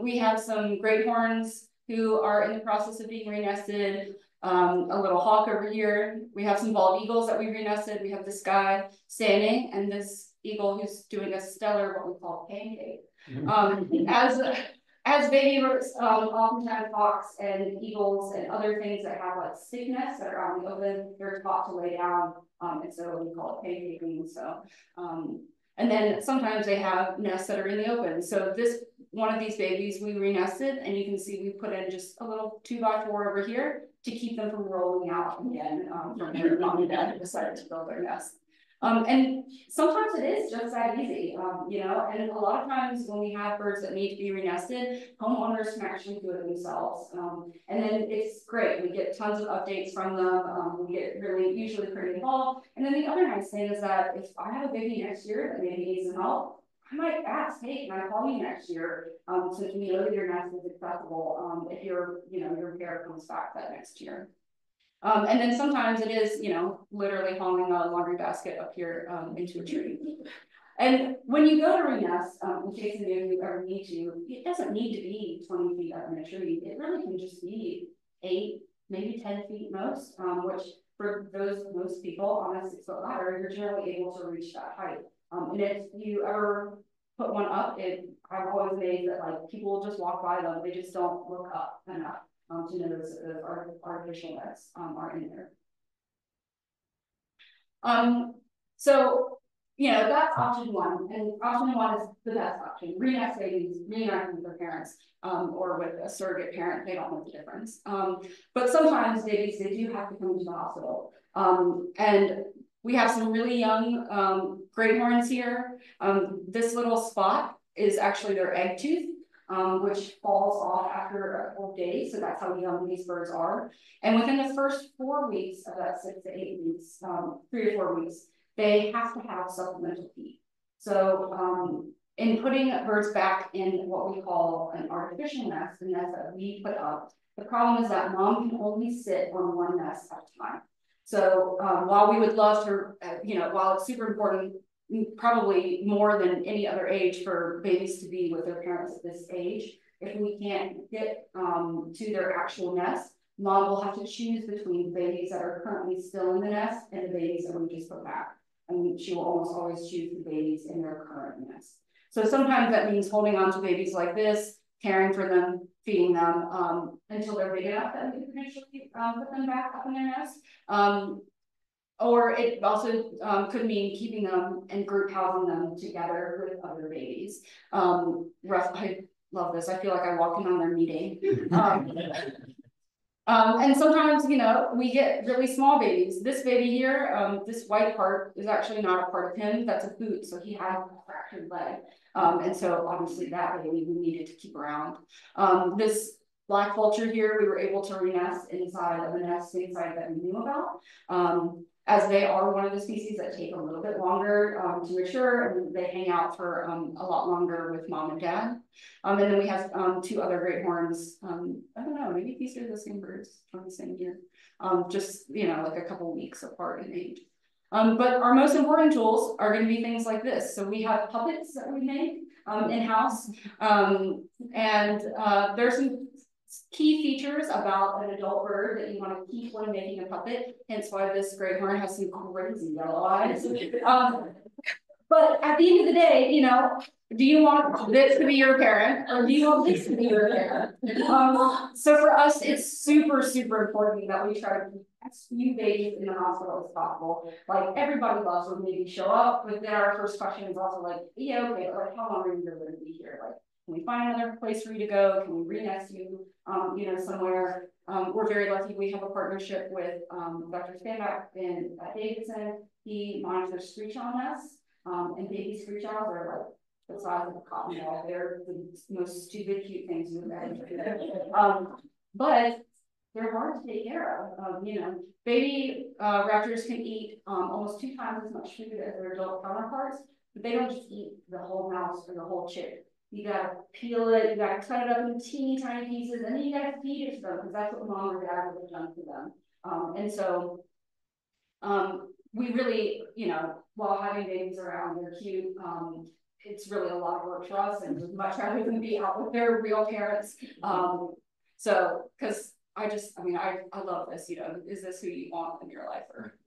We have some great horns who are in the process of being renested. A little hawk over here. We have some bald eagles that we renested. We have this guy standing and this eagle who's doing a stellar, what we call pancake. As baby birds, oftentimes hawks and eagles and other things that have like stick nests that are out in the open, they're taught to lay down, and so we call it pancaking. So, and then sometimes they have nests that are in the open. So this one of these babies we renested, and you can see we put in just a little 2x4 over here to keep them from rolling out again from their mom and dad decided to build their nest. And sometimes it is just that easy, you know, and a lot of times when we have birds that need to be renested, homeowners can actually do it themselves. And then it's great. We get tons of updates from them. We get usually pretty involved. And then the other nice thing is that if I have a baby next year that maybe needs some help, I might ask, hey, can I call you next year? Since we know that your nest is accessible, if your pair comes back that next year. And then sometimes it is, you know, literally hauling a laundry basket up here into a tree. And when you go to renest, in case any of you ever need to, it doesn't need to be 20 feet up in a tree. It really can just be 8, maybe 10 feet most, which for most people on a 6-foot ladder, you're generally able to reach that height. And if you ever put one up, I'm always amazed that like people will just walk by them. They just don't look up enough to notice that the artificial nests are in there. So, you know, that's option 1, and option 1 is the best option. Renest babies, reuniting with their parents, or with a surrogate parent, they don't know the difference. But sometimes babies, they do have to come to the hospital. And We have some really young great horns here. This little spot is actually their egg tooth, which falls off after a couple of days. So that's how young these birds are. And within the first 4 weeks of that 6 to 8 weeks, 3 to 4 weeks, they have to have supplemental feed. So in putting birds back in what we call an artificial nest, the nest that we put up, the problem is that mom can only sit on one nest at a time. So while we would love to, while it's super important, probably more than any other age for babies to be with their parents at this age, if we can't get to their actual nest, mom will have to choose between babies that are currently still in the nest and the babies that we just put back. And she will almost always choose the babies in their current nest. So sometimes that means holding on to babies like this, caring for them, feeding them until they're big enough that we can potentially put them back up in their nest. Or it also could mean keeping them and group housing them together with other babies. I love this. I feel like I walked in on their meeting. And sometimes, we get really small babies. This baby here, this white part is actually not a part of him. That's a boot. So he had a fractured leg. And so obviously that baby we needed to keep around. This black vulture here, we were able to re-nest inside of a nest inside that we knew about. As they are one of the species that take a little bit longer to mature, and they hang out for a lot longer with mom and dad. And then we have 2 other great horns. I don't know, maybe these are the same birds from the same year. Just, like a couple weeks apart in age. But our most important tools are going to be things like this. So we have puppets that we make in-house. And there's some key features about an adult bird that you want to keep when making a puppet, hence why this great horn has some crazy yellow eyes. But at the end of the day, do you want this to be your parent or do you want this to be your parent? So for us, it's super, super important that we try to keep as few babies in the hospital as possible. Like everybody loves when babies show up, but then our first question is also like, yeah, okay, but like how long are you going to be here? Like, can we find another place for you to go? Can we re-nest you, somewhere? We're very lucky. We have a partnership with Dr. Stanback at Davidson. He monitors screech owl nests, and baby screech owls are like the size of a cotton ball. They're the most stupid, cute things you've ever seen. But they're hard to take care of. Baby raptors can eat almost 2 times as much food as their adult counterparts, but they don't just eat the whole mouse or the whole chick. You gotta peel it, you gotta cut it up in teeny tiny pieces, and then you gotta feed it to them because that's what mom or dad would have done for them. And so we really, while having babies around, they're cute. It's really a lot of work for us, and we'd much rather than be out with their real parents. So, because I love this. Is this who you want in your life? Or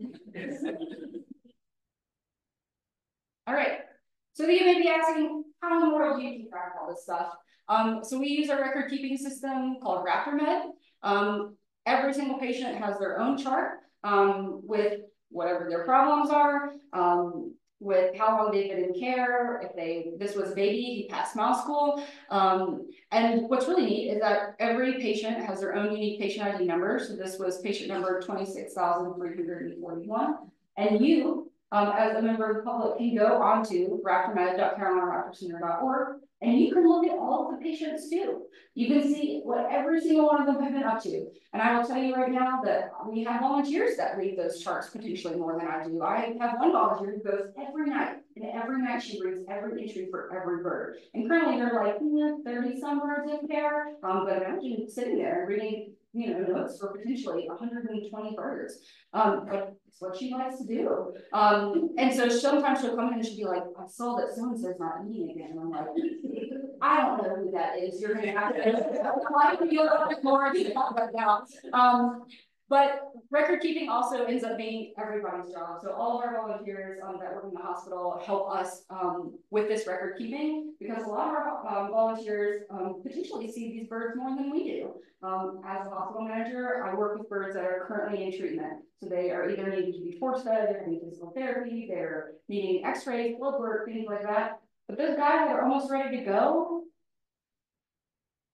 all right. So you may be asking, how in the world do you keep track of all this stuff? So we use a record keeping system called Raptor Med. Every single patient has their own chart with whatever their problems are, with how long they've been in care. If this was a baby, he passed mouse school. And what's really neat is that every patient has their own unique patient ID number. So this was patient number 26,341. And you, as a member of the public, can go onto raptormed.carolinaraptorcenter.org and you can look at all of the patients too. You can see what every single one of them have been up to. And I will tell you right now that we have volunteers that read those charts potentially more than I do. I have one volunteer who goes every night, and every night she reads every entry for every bird. And currently they're like 30 some birds in care. But imagine sitting there and reading notes for potentially 120 birds. But it's what she likes to do. And so sometimes she'll come in and she'll be like, I saw that so-and-so's not eating again. And I'm like, I don't know who that is. You're gonna have to be a little bit more right now. But record keeping also ends up being everybody's job. So all of our volunteers that work in the hospital help us with this record keeping, because a lot of our volunteers potentially see these birds more than we do. As a hospital manager, I work with birds that are currently in treatment. So they are either needing to be force fed, they're needing physical therapy, they're needing x-rays, blood work, things like that. But those guys that are almost ready to go,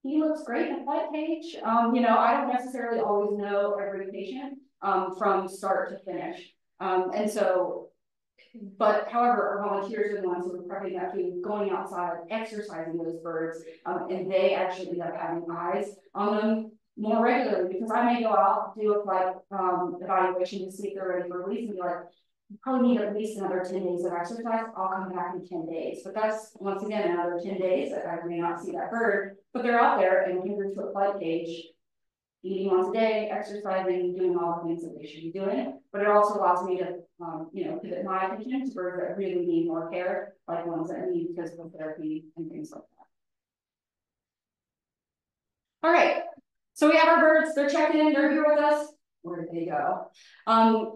he looks great in a flight cage. I don't necessarily always know every patient from start to finish. And so, but however, our volunteers are the ones who are probably actually going outside, exercising those birds, and they actually end up having eyes on them more regularly, because I may go out, do a flight evaluation to see if they're ready for release, and be like, you probably need at least another 10 days of exercise. I'll come back in 10 days. But that's, once again, another 10 days that I may not see that bird, but they're out there in a 100-foot flight cage, eating once a day, exercising, doing all the things that they should be doing. But it also allows me to, pivot my attention to birds that really need more care, like ones that need physical therapy and things like that. All right, so we have our birds, they're checked in, they're here with us. Where did they go?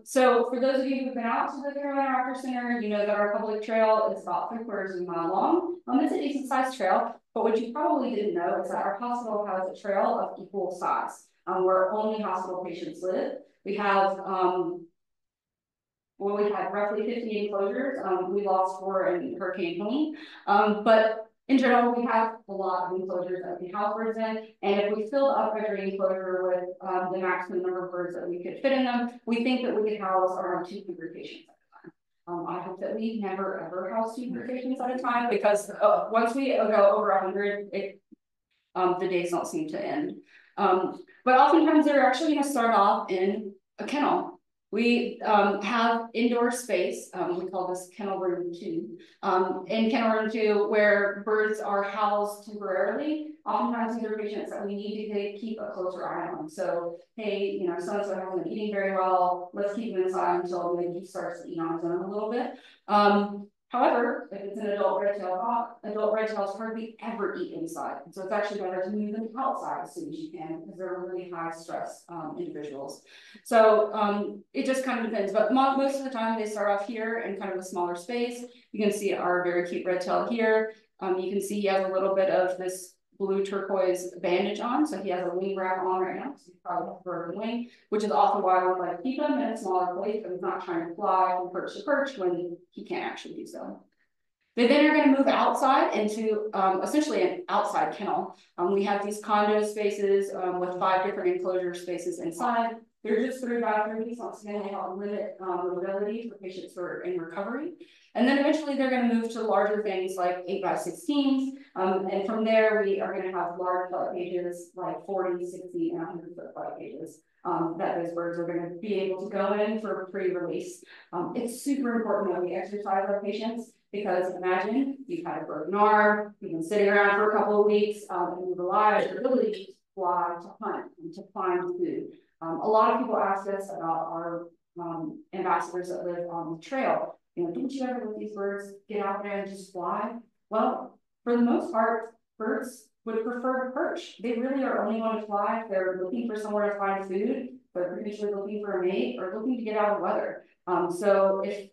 So for those of you who've been out to the Carolina Raptor Center, you know that our public trail is about 3/4 of a mile long. It's a decent sized trail, but what you probably didn't know is that our hospital has a trail of equal size, where only hospital patients live. We have, we had roughly 50 enclosures. We lost 4 in Hurricane Helene, but in general, we have a lot of enclosures that we house birds in, and if we filled up every enclosure with the maximum number of birds that we could fit in them, we think that we could house around 200 patients at a time. I hope that we never ever house 200 patients at a time, because once we go over 100, the days don't seem to end. But oftentimes they're actually going to start off in a kennel. We have indoor space, we call this kennel room 2. In kennel room 2, where birds are housed temporarily, oftentimes these are patients that we need to keep a closer eye on. So, hey, so-and-so hasn't been eating very well, let's keep him inside until maybe he starts to eat on his own a little bit. However, if it's an adult red-tailed hawk, adult red-tails hardly ever eat inside. So it's actually better to move them outside as soon as you can, because they're really high stress individuals. So it just kind of depends, but most of the time they start off here in kind of a smaller space. You can see our very cute red-tail here. You can see he has a little bit of this blue turquoise bandage on, so he has a wing wrap on right now, so he probably has a broken wing, which is also why we like to keep him in a smaller place, but he's not trying to fly from perch to perch when he can't actually do so. They then are going to move outside into essentially an outside kennel. We have these condo spaces with 5 different enclosure spaces inside. They're just 3 by 3. Once again, they help limit mobility for patients who are in recovery. And then eventually they're going to move to larger things like 8 by 16s. And from there, we are going to have large flight cages like 40, 60, and 100-foot flight cages that those birds are going to be able to go in for pre-release. It's super important that we exercise our patients, because imagine you've had a broken arm, you've been sitting around for a couple of weeks, and you've relied on your ability to fly, to hunt, and to find food. A lot of people ask us about our ambassadors that live on the trail. Didn't you ever let these birds get out there and just fly? Well, for the most part, birds would prefer to perch. They really are only going to fly if they're looking for somewhere to find food, but usually looking for a mate or looking to get out of weather. So if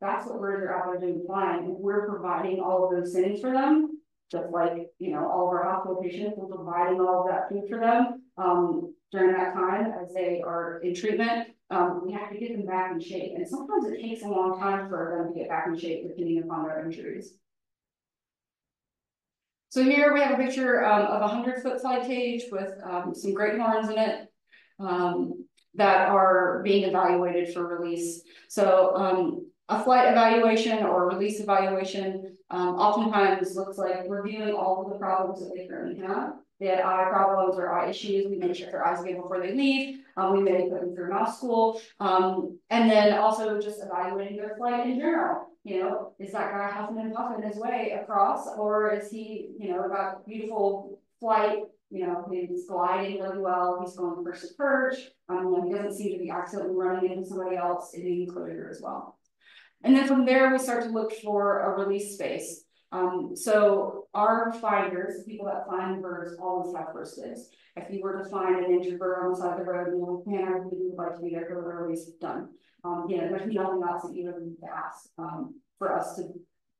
that's what birds are out there doing flying, and we're providing all of those things for them, just like all of our hospital patients, we're providing all of that food for them during that time as they are in treatment. We have to get them back in shape, and sometimes it takes a long time for them to get back in shape depending upon their injuries. So here we have a picture of a 100-foot flight cage with some great horns in it that are being evaluated for release. So a flight evaluation or release evaluation oftentimes looks like reviewing all of the problems that they currently have. They had eye problems or eye issues. We may check their eyes again before they leave. We may put them through mouse school. And then also just evaluating their flight in general. Is that guy huffing and puffing his way across, or is he, got beautiful flight, he's gliding really well, he's going perch to perch, he doesn't seem to be accidentally running into somebody else in the enclosure as well. And then from there, we start to look for a release space. So our finders, the people that find birds, always have first dibs. If you were to find an injured bird on the side of the road, man, I really would like to be there for the release done. There's nothing else that you would need to ask for us to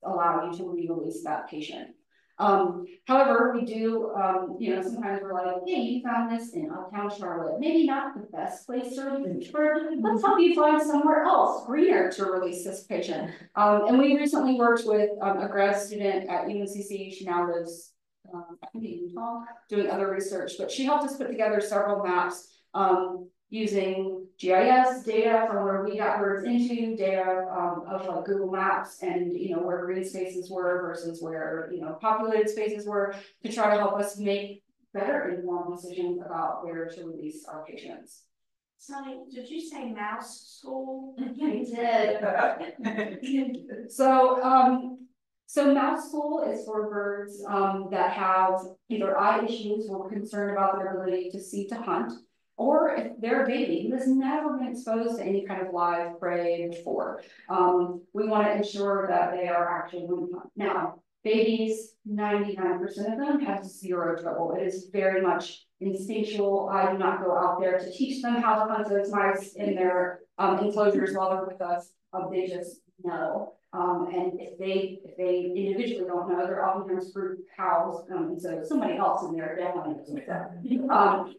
allow you to re-release that patient. However, we do, sometimes we're like, hey, you found this in Uptown Charlotte. Maybe not the best place to release bird. Let's help you find somewhere else greener to release this patient. And we recently worked with a grad student at UNCC. She now lives, I think in Utah, doing other research, but she helped us put together several maps using GIS data from where we got birds into, data of like Google Maps and, you know, where green spaces were versus where, you know, populated spaces were, to try to help us make better informed decisions about where to release our patients. Sonny, did you say mouse school? I did. So mouse school is for birds that have either eye issues or concerned about their ability to see to hunt, or if they're a baby who has never been exposed to any kind of live prey before. We want to ensure that they are actually going to hunt. Now, babies, 99% of them have zero trouble. It is very much instinctual. I do not go out there to teach them how to hunt those mice in their enclosures while they're with us. They just know. And if they individually don't know, they're oftentimes group cows, and so somebody else in there definitely knows that.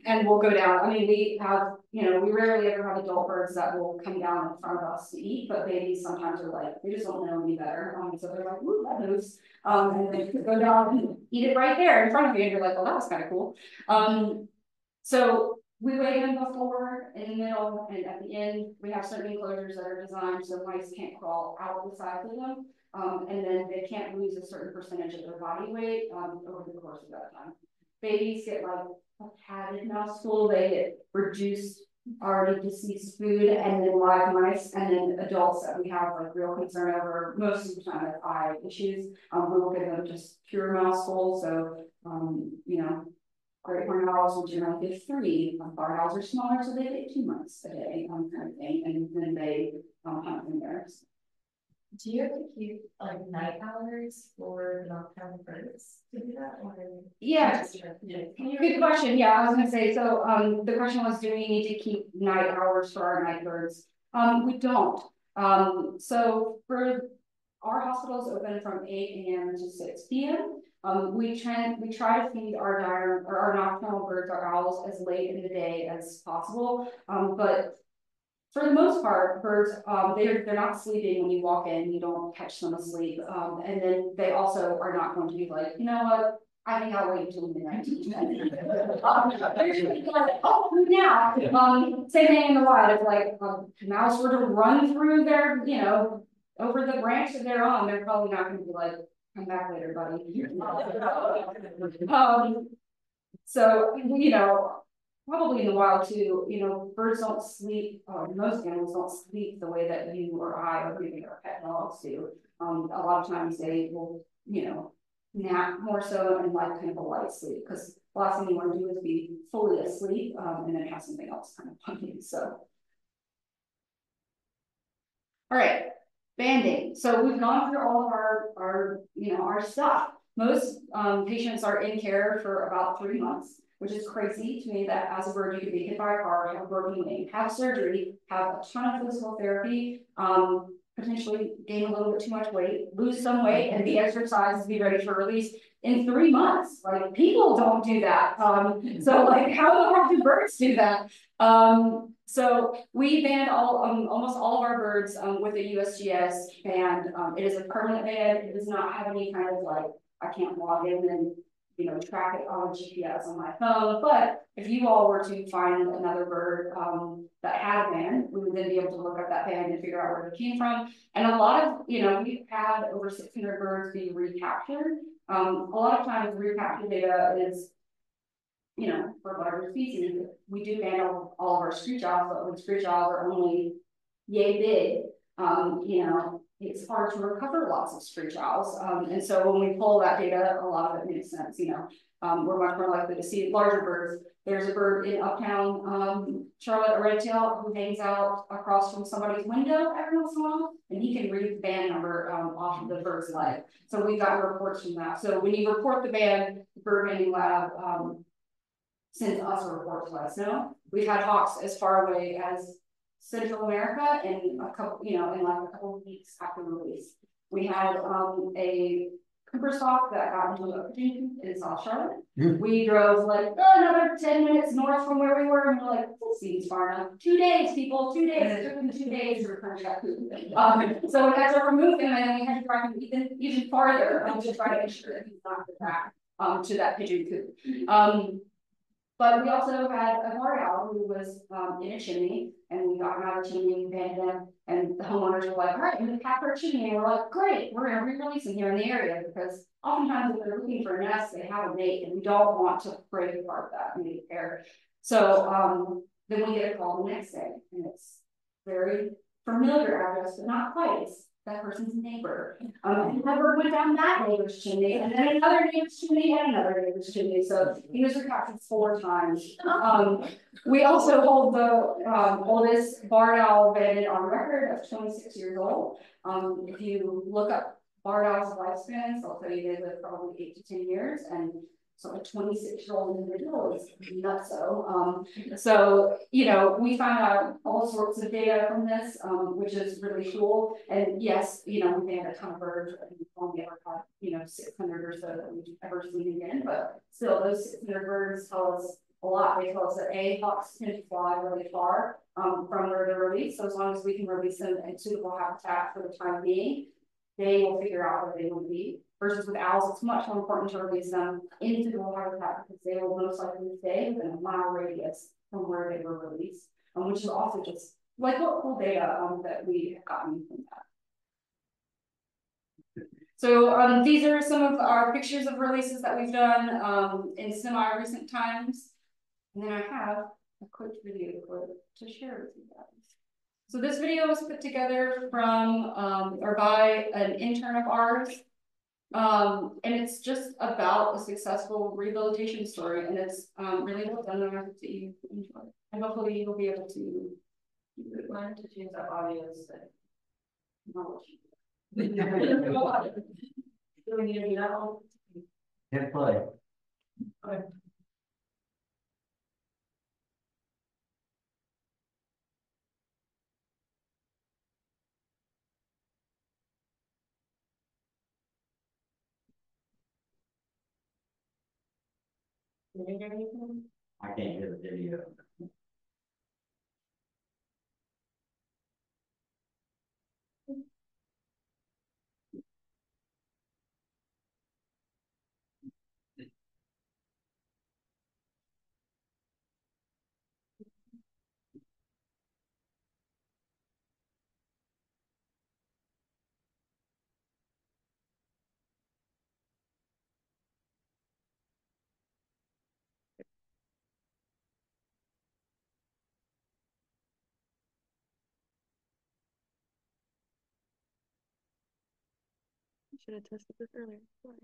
And we'll go down. I mean, we have, you know, we rarely ever have adult birds that will come down in front of us to eat, but babies sometimes are like, they just don't know any better. So they're like, ooh, that moves. And they go down and eat it right there in front of you, and you're like, well, that was kind of cool. So we weigh them before, in the middle, and at the end. We have certain enclosures that are designed so mice can't crawl out the sides of them, and then they can't lose a certain percentage of their body weight over the course of that time. Babies get like a padded mouse stool, they get reduced already deceased food, and then live mice, and then adults that we have like real concern over most of the time with eye issues. We will give them just pure mouse stool, so you know. Great horned owls will generally get 3. Barred owls are smaller, so they get 2 months a day, kind of thing, and then they hunt from there. Do you have to keep like night hours for nocturnal birds to do that? Or yeah, good question. Yeah, I was gonna say, so the question was, do we need to keep night hours for our night birds? We don't. So for our hospitals open from 8 a.m. to 6 p.m. We try to feed our nocturnal birds, our owls, as late in the day as possible. But for the most part, birds, they're not sleeping when you walk in. You don't catch them asleep. And then they also are not going to be like, you know what? I think I'll wait until midnight. They're usually like, oh, now. Same thing in the wild. If like a mouse were to run through their, you know, over the branch that they're on, they're probably not going to be like, come back later, buddy. So, you know, probably in the wild too, you know, birds don't sleep, most animals don't sleep the way that you or I or maybe our pet dogs do. A lot of times they will, you know, nap more so and like kind of a light sleep, because the last thing you want to do is be fully asleep and then have something else kind of funny. So, all right. Banding. So we've gone through all of our you know, our stuff. Most patients are in care for about 3 months, which is crazy to me that as a bird, you could be hit by a car, have a broken wing, have surgery, have a ton of physical therapy, potentially gain a little bit too much weight, lose some weight, and be exercised, be ready for release in 3 months. Like, people don't do that. So like, how do birds do that? So we banned almost all of our birds with a USGS band. It is a permanent ban. It does not have any kind of like, I can't log in and, you know, track it on GPS on my phone. But if you all were to find another bird that had a band, we would then be able to look up that band and figure out where it came from. And a lot of, you know, we've had over 600 birds be recaptured. A lot of times recapture data is, you know, for whatever species. We do ban all of our screech owls, but when screech owls are only yay big, you know, it's hard to recover lots of screech owls. And so when we pull that data, a lot of it makes sense, you know. We're much more likely to see larger birds. There's a bird in uptown Charlotte, a red tail, who hangs out across from somebody's window every once in a while, and he can read the band number off of the bird's leg. So we got reports from that. So when you report the band, the bird banding lab sends us a report to us. No, we've had hawks as far away as Central America in a couple, you know, in like a couple of weeks after release. We had a Cooper stock that got into a pigeon coop in South Charlotte. We drove like another 10 minutes north from where we were, and we're like, this seems far enough. 2 days, people, 2 days. It took them 2 days to return that coop. So we had to remove him, and then we had to drive him even farther to try to make sure that he's not back to that pigeon coop. But we also had a barn owl who was in a chimney, and we got him out of the chimney, we banded him, and the homeowners were like, all right, we packed our chimney, and we're like, great, we're gonna re-release him here in the area, because oftentimes if they're looking for a nest, they have a mate, and we don't want to break apart that mate pair. So then we get a call the next day, and it's very familiar address, but not quite. It's that person's neighbor. Never went down that neighbor's chimney, and then another neighbor's chimney, and another neighbor's chimney. So he was recaptured 4 times. We also hold the oldest barn owl banded on record of 26 years old. If you look up barn owls' lifespans, they'll tell you they live probably 8 to 10 years, and so a 26-year-old individual is nutso. So, you know, we found out all sorts of data from this, which is really cool. And yes, you know, we had a ton of birds, and we've only ever had, you know, 600 or so that we've ever seen again. But still, those 600 birds tell us a lot. They tell us that hawks tend to fly really far from where they're released. So as long as we can release them in suitable habitat for the time being, they will figure out where they will be. Versus with owls, it's much more important to release them into the habitat because they will most likely stay within a mile radius from where they were released, which is also just like what cool data that we have gotten from that. So these are some of our pictures of releases that we've done in semi-recent times. And then I have a quick video clip to share with you guys. So this video was put together from or by an intern of ours. And it's just about a successful rehabilitation story, and it's really well done. I hope that you enjoy it, and hopefully you'll be able to learn to choose our audios and knowledge. Do we need to do that one? Hit play. Okay. I can't hear the video. Should have tested this earlier. Sorry.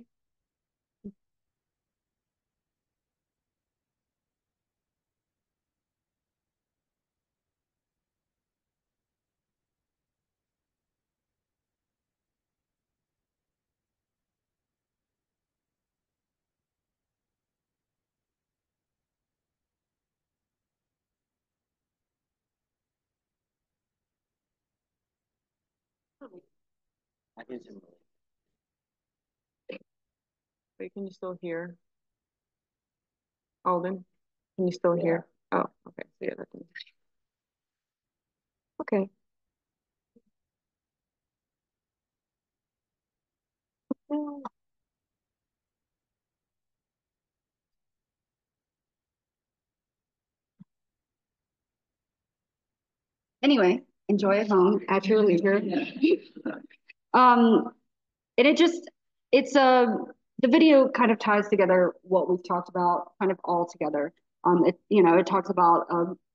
I can see. Wait, can you still hear? Alden, can you still hear? Oh, okay. So yeah, that can... Okay. Anyway, enjoy at home at your leisure. And the video kind of ties together what we've talked about kind of all together. It talks about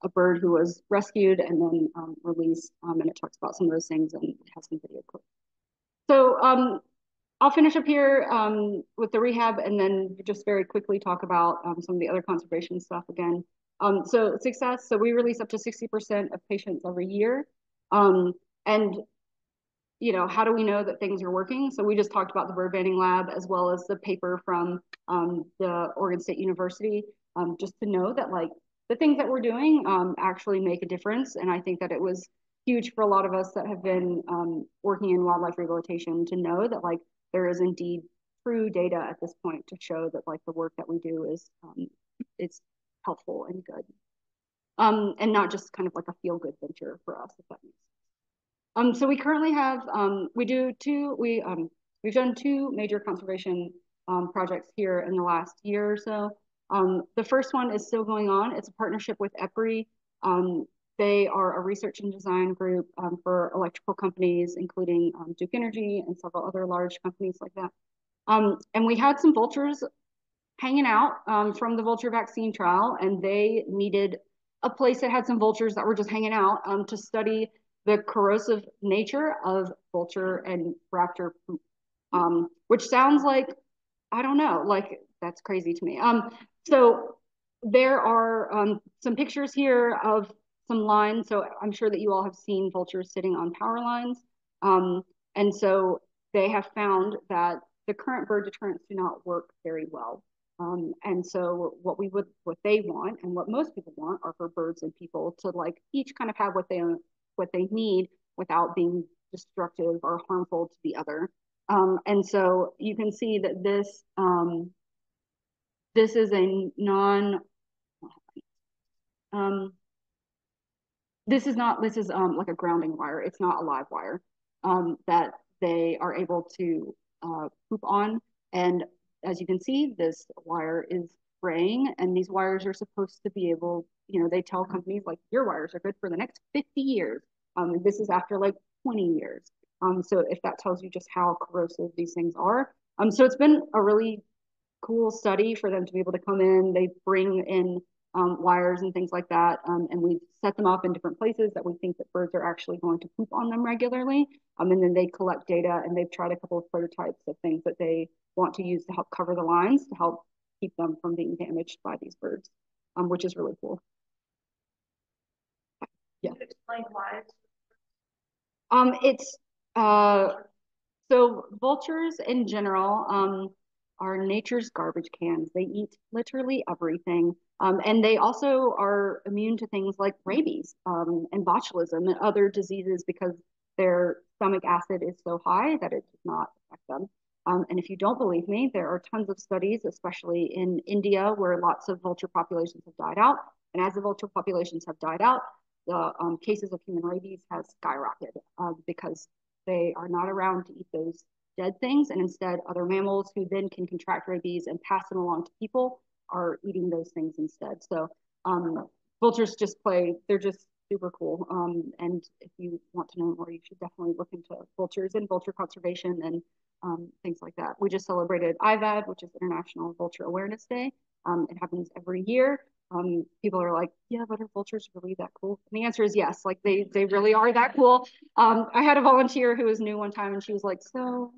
a bird who was rescued and then released, and it talks about some of those things, and it has some video clips. So I'll finish up here with the rehab, and then just very quickly talk about some of the other conservation stuff again. So success, so we release up to 60% of patients every year. And you know, how do we know that things are working? So we just talked about the bird banding lab as well as the paper from the Oregon State University, just to know that like the things that we're doing actually make a difference. And I think that it was huge for a lot of us that have been working in wildlife rehabilitation to know that like there is indeed true data at this point to show that like the work that we do is it's helpful and good. And not just kind of like a feel-good venture for us, if that makes sense. So we currently have, we've done 2 major conservation projects here in the last year or so. The first one is still going on. It's a partnership with EPRI. They are a research and design group for electrical companies, including Duke Energy and several other large companies like that. And we had some vultures hanging out from the vulture vaccine trial, and they needed a place that had some vultures that were just hanging out to study the corrosive nature of vulture and raptor poop, which sounds like, I don't know, like that's crazy to me. So there are some pictures here of some lines. So I'm sure that you all have seen vultures sitting on power lines. And so they have found that the current bird deterrents do not work very well. And so what they want and what most people want are for birds and people to like each kind of have what they need without being destructive or harmful to the other. And so you can see that this is a this is like a grounding wire. It's not a live wire that they are able to poop on. And as you can see, this wire is fraying, and these wires are supposed to be able, they tell companies like your wires are good for the next 50 years. This is after like 20 years. So if that tells you just how corrosive these things are. So it's been a really cool study for them to be able to come in. They bring in wires and things like that, and we set them up in different places that we think that birds are actually going to poop on them regularly. And then they collect data, and they've tried a couple of prototypes of things that they want to use to help cover the lines to help keep them from being damaged by these birds, which is really cool. Yeah. Can you explain why? It's so vultures in general are nature's garbage cans. They eat literally everything. And they also are immune to things like rabies and botulism and other diseases because their stomach acid is so high that it does not affect them. And if you don't believe me, there are tons of studies, especially in India, where lots of vulture populations have died out. And as the vulture populations have died out, the cases of human rabies has skyrocketed because they are not around to eat those dead things, and instead other mammals who then can contract rabies and pass them along to people are eating those things instead. So vultures they're just super cool. And if you want to know more, you should definitely look into vultures and vulture conservation and things like that. We just celebrated IVAD, which is International Vulture Awareness Day. It happens every year. People are like, yeah, but are vultures really that cool? And the answer is yes, like they really are that cool. I had a volunteer who was new one time, and she was like, so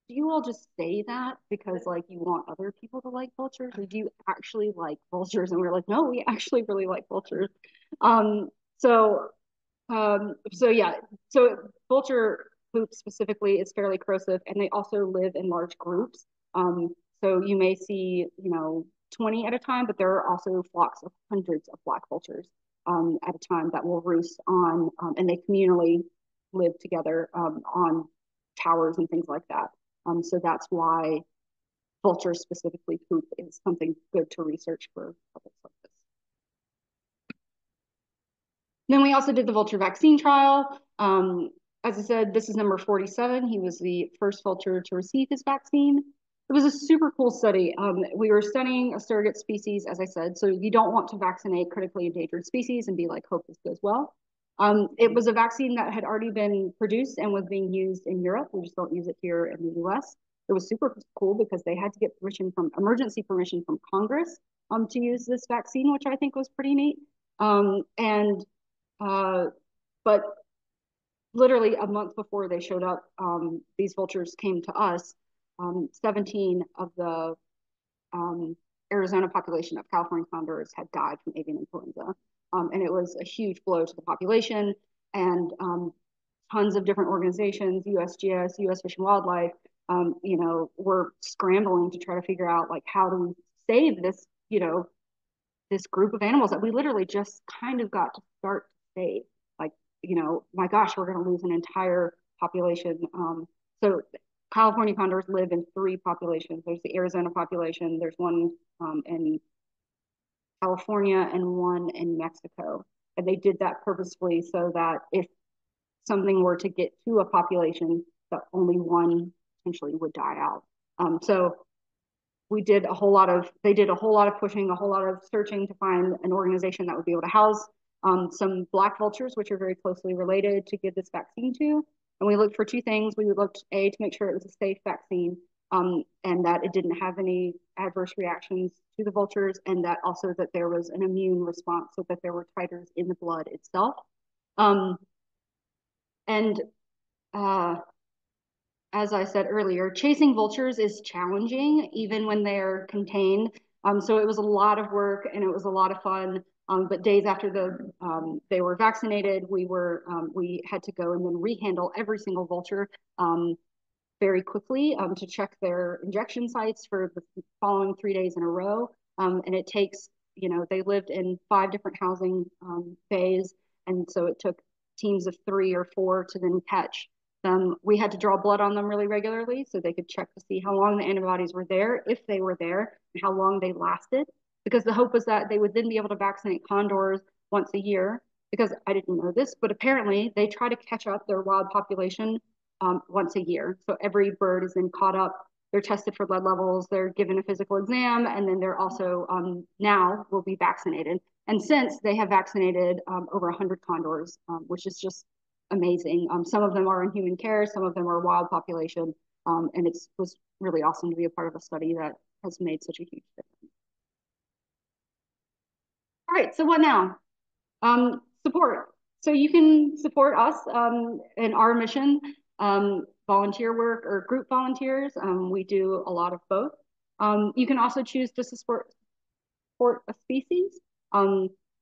do you all just say that because like you want other people to like vultures, or do you actually like vultures? And we were like, no, we actually really like vultures. So yeah, so vulture poop specifically is fairly corrosive, and they also live in large groups. So you may see, 20 at a time, but there are also flocks of hundreds of black vultures at a time that will roost on, and they communally live together on towers and things like that. So that's why vultures specifically poop is something good to research for topics like this. Then we also did the vulture vaccine trial. As I said, this is number 47. He was the first vulture to receive his vaccine. It was a super cool study. We were studying a surrogate species, as I said, so you don't want to vaccinate critically endangered species and be like, hope this goes well. It was a vaccine that had already been produced and was being used in Europe. We just don't use it here in the US. It was super cool because they had to get emergency permission from Congress to use this vaccine, which I think was pretty neat. But literally a month before they showed up, these vultures came to us. 17 of the Arizona population of California condors had died from avian influenza. And it was a huge blow to the population, and tons of different organizations, USGS, US Fish and Wildlife, were scrambling to try to figure out like how do we save this, this group of animals that we literally just kind of got to start to save. Like, my gosh, we're going to lose an entire population. So California condors live in 3 populations. There's the Arizona population, there's one in California and one in Mexico. And they did that purposefully so that if something were to get to a population, that only one potentially would die out. So they did a whole lot of pushing, a whole lot of searching to find an organization that would be able to house some black vultures, which are very closely related, to give this vaccine to. And we looked for two things. We looked, A, to make sure it was a safe vaccine, and that it didn't have any adverse reactions to the vultures, and that also that there was an immune response, so that there were titers in the blood itself. As I said earlier, chasing vultures is challenging, even when they're contained. So it was a lot of work and it was a lot of fun. But days after they were vaccinated, we had to go and then rehandle every single vulture very quickly to check their injection sites for the following 3 days in a row. And it takes, they lived in 5 different housing bays. And so it took teams of 3 or 4 to then catch them. We had to draw blood on them really regularly so they could check to see how long the antibodies were there, if they were there, and how long they lasted. Because the hope was that they would then be able to vaccinate condors once a year. Because I didn't know this, but apparently they try to catch up their wild population once a year. So every bird is then caught up. They're tested for blood levels. They're given a physical exam, and then they're also now will be vaccinated. And since they have vaccinated over 100 condors, which is just amazing. Some of them are in human care, some of them are wild population, and it was really awesome to be a part of a study that has made such a huge difference. All right, so what now? Support. So you can support us in our mission, volunteer work or group volunteers. We do a lot of both. You can also choose to support a species.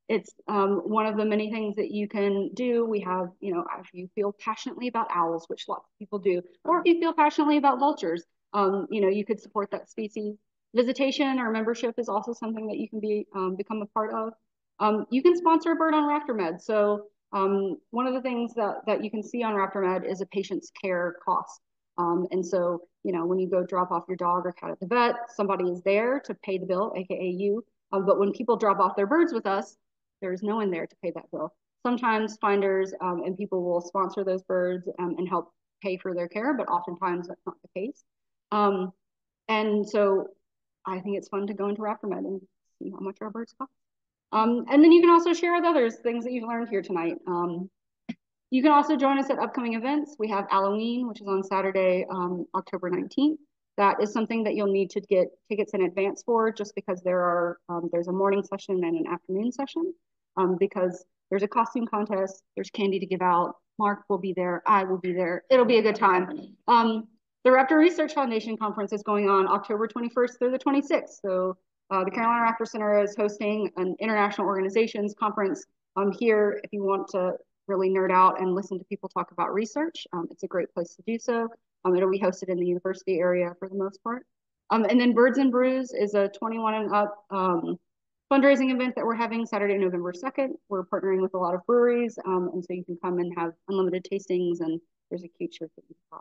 It's one of the many things that you can do. We have, if you feel passionately about owls, which lots of people do, or if you feel passionately about vultures, you could support that species. Visitation or membership is also something that you can become a part of. You can sponsor a bird on RaptorMed. So one of the things that you can see on RaptorMed is a patient's care cost. And so, when you go drop off your dog or cat at the vet, somebody is there to pay the bill, aka you. But when people drop off their birds with us, there's no one there to pay that bill. Sometimes finders and people will sponsor those birds and help pay for their care, but oftentimes that's not the case. And so I think it's fun to go into RaptorMed and see how much our birds cost. And then you can also share with others things that you've learned here tonight. You can also join us at upcoming events. We have Halloween, which is on Saturday, October 19th. That is something that you'll need to get tickets in advance for, just because there's a morning session and an afternoon session, because there's a costume contest, there's candy to give out, Mark will be there, I will be there, it'll be a good time. The Raptor Research Foundation Conference is going on October 21st through the 26th. So the Carolina Raptor Center is hosting an international organizations conference here if you want to really nerd out and listen to people talk about research. It's a great place to do so. It'll be hosted in the university area for the most part. And then Birds and Brews is a 21 and up fundraising event that we're having Saturday, November 2nd. We're partnering with a lot of breweries, and so you can come and have unlimited tastings, and there's a cute shirt that you can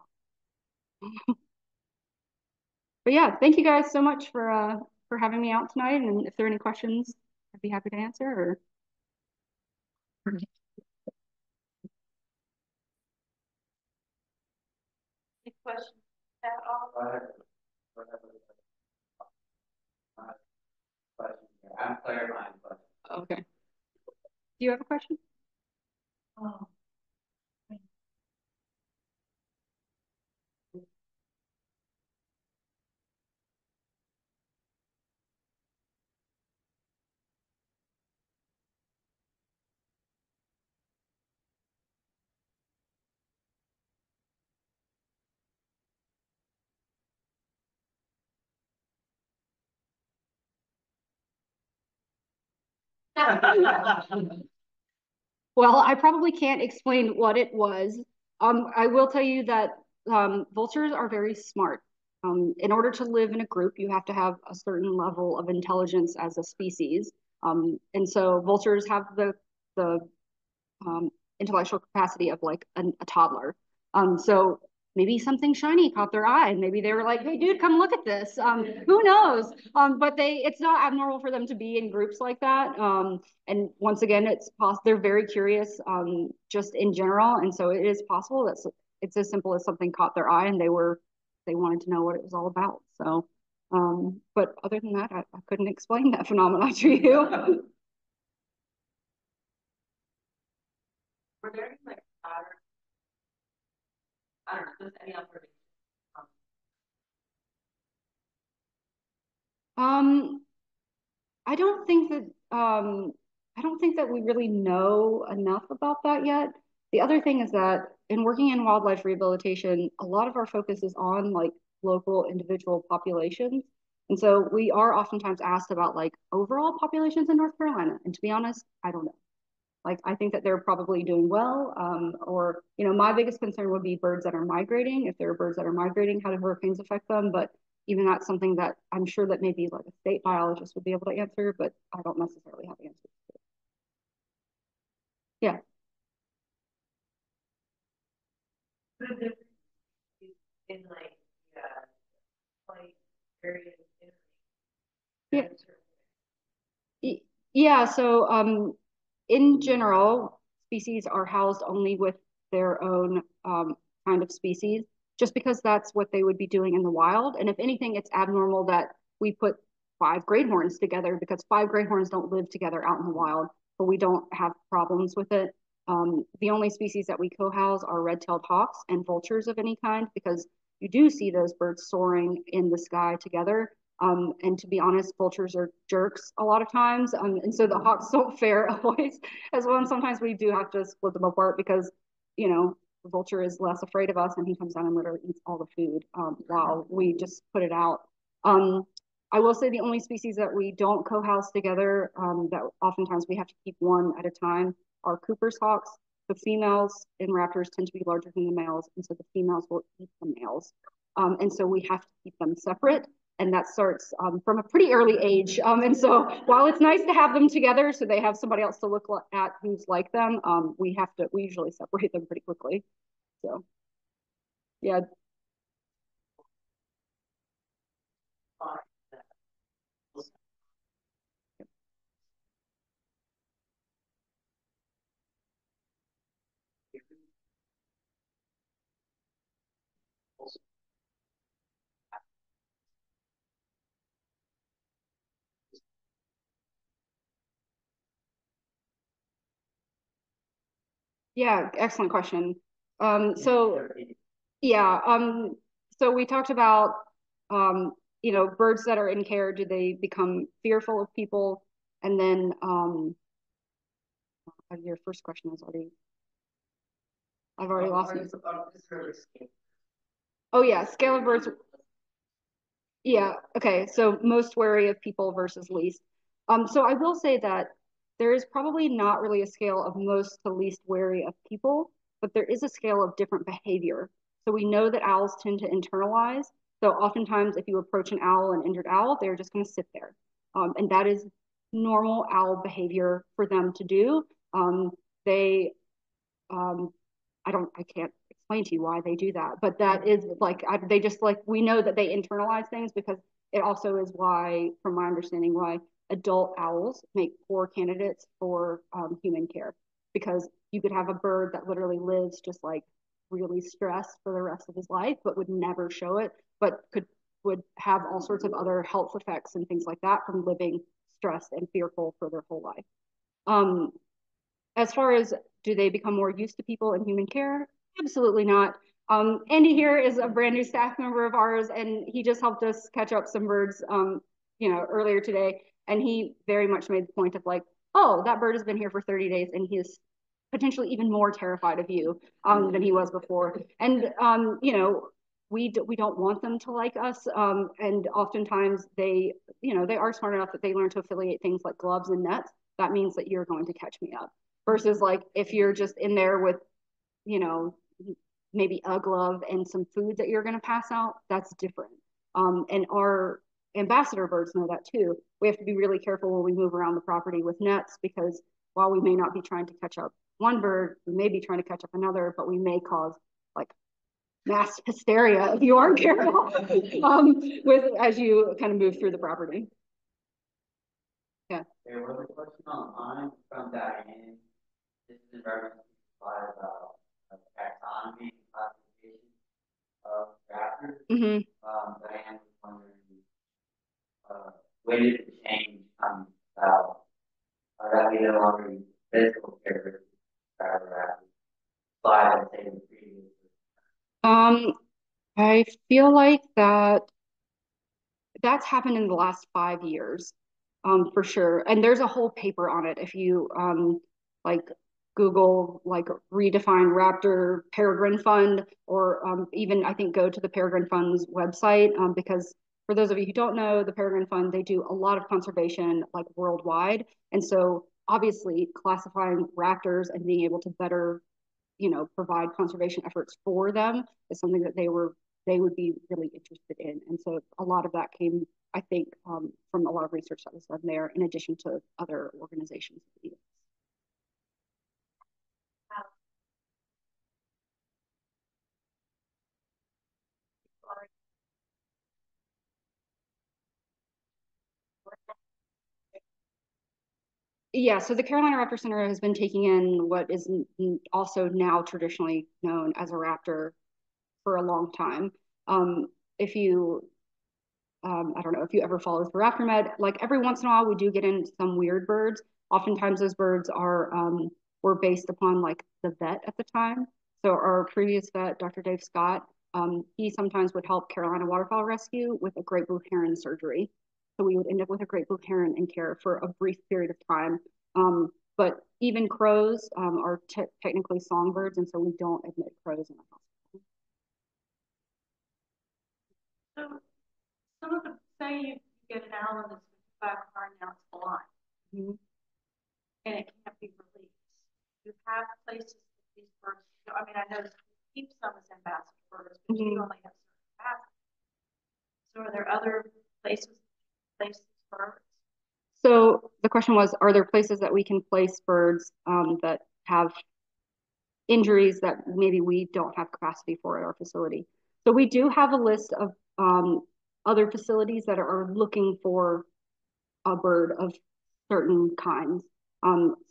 But yeah, thank you guys so much for having me out tonight. And if there are any questions, I'd be happy to answer. Or Any questions at all? I'm clarifying, but okay. Do you have a question? Oh. Well, I probably can't explain what it was. I will tell you that vultures are very smart. In order to live in a group, you have to have a certain level of intelligence as a species. And so vultures have the intellectual capacity of like a toddler. So maybe something shiny caught their eye and maybe they were like, hey dude, come look at this. Who knows? But it's not abnormal for them to be in groups like that. And once again, they're very curious just in general. And so it is possible that it's as simple as something caught their eye and they wanted to know what it was all about. So but other than that, I couldn't explain that phenomenon to you. Were there any like patterns? I don't know, just any observations? Um, I don't think that I don't think that we really know enough about that yet. The other thing is that in working in wildlife rehabilitation, a lot of our focus is on like local individual populations. And so we are oftentimes asked about like overall populations in North Carolina. And to be honest, I don't know. Like I think that they're probably doing well. Or, you know, my biggest concern would be birds that are migrating. If there are birds that are migrating, how do hurricanes affect them? But even that's something that I'm sure that maybe like a state biologist would be able to answer, but I don't necessarily have answers. Yeah. In like, like areas. Yeah. Yeah, so in general, species are housed only with their own kind of species, just because that's what they would be doing in the wild. And if anything, it's abnormal that we put 5 great horns together because 5 great horns don't live together out in the wild, but we don't have problems with it. The only species that we co-house are red-tailed hawks and vultures of any kind because you do see those birds soaring in the sky together. And to be honest, vultures are jerks a lot of times. And so the hawks don't fare always as well. And sometimes we do have to split them apart because, you know, the vulture is less afraid of us and he comes down and literally eats all the food while we just put it out. I will say the only species that we don't co-house together that oftentimes we have to keep one at a time are Cooper's hawks. The females in raptors tend to be larger than the males, and so the females will eat the males. And so we have to keep them separate. And that starts from a pretty early age. And so while it's nice to have them together so they have somebody else to look at who's like them, we usually separate them pretty quickly. So, yeah. Yeah, excellent question. So yeah, so we talked about you know, birds that are in care, do they become fearful of people? And then your first question is already I've already lost it. Oh yeah, scale of birds. Yeah, okay. So most wary of people versus least. So I will say that there is probably not really a scale of most to least wary of people, but there is a scale of different behavior. So we know that owls tend to internalize. So oftentimes if you approach an owl, an injured owl, they're just going to sit there. And that is normal owl behavior for them to do. They I can't explain to you why they do that, but that is like, they just like, we know that they internalize things because it also is why, from my understanding, why adult owls make poor candidates for human care, because you could have a bird that literally lives just like really stressed for the rest of his life, but would never show it, but would have all sorts of other health effects and things like that from living stressed and fearful for their whole life. As far as do they become more used to people and human care? Absolutely not. Andy here is a brand new staff member of ours, and he just helped us catch up some birds, you know, earlier today. And he very much made the point of like, oh, that bird has been here for 30 days, and he is potentially even more terrified of you than he was before. And you know, we don't want them to like us. And oftentimes they, you know, they are smart enough that they learn to affiliate things like gloves and nets. That means that you're going to catch me up. Versus like if you're just in there with, you know, maybe a glove and some food that you're going to pass out, that's different. And our ambassador birds know that too. We have to be really careful when we move around the property with nets because while we may not be trying to catch up one bird, we may be trying to catch up another, but we may cause like mass hysteria if you aren't careful with as you kind of move through the property. Yeah. There was a question online from Diane. This is in reference to taxonomy and classification of raptors. Diane was wondering when did the change come about? Or that we no longer use physical care, rather slide and say the previous. I feel like that's happened in the last 5 years, for sure. And there's a whole paper on it. If you like Google like redefine Raptor Peregrine Fund, or even I think go to the Peregrine Fund's website, because for those of you who don't know, the Peregrine Fund, they do a lot of conservation like worldwide. And so obviously classifying raptors and being able to better, provide conservation efforts for them is something that they would be really interested in. And so a lot of that came, I think, from a lot of research that was done there, in addition to other organizations. Yeah, so the Carolina Raptor Center has been taking in what is also now traditionally known as a raptor for a long time. If you I don't know if you ever follow through RaptorMed, like every once in a while we do get in some weird birds. Oftentimes those birds were based upon like the vet at the time. So our previous vet, Dr. Dave Scott, he sometimes would help Carolina Waterfowl Rescue with a great blue heron surgery. So we would end up with a great blue heron in care for a brief period of time. But even crows are technically songbirds, and so we don't admit crows in the hospital. So some of the, say you get an owl that's 55 car now it's blind. Mm-hmm. And it can't be released. You have places that these birds, I mean, I know you keep some as ambassador birds, but you only have certain capacity. So are there other places birds? So the question was, are there places that we can place birds that have injuries that maybe we don't have capacity for at our facility? So we do have a list of other facilities that are looking for a bird of certain kinds.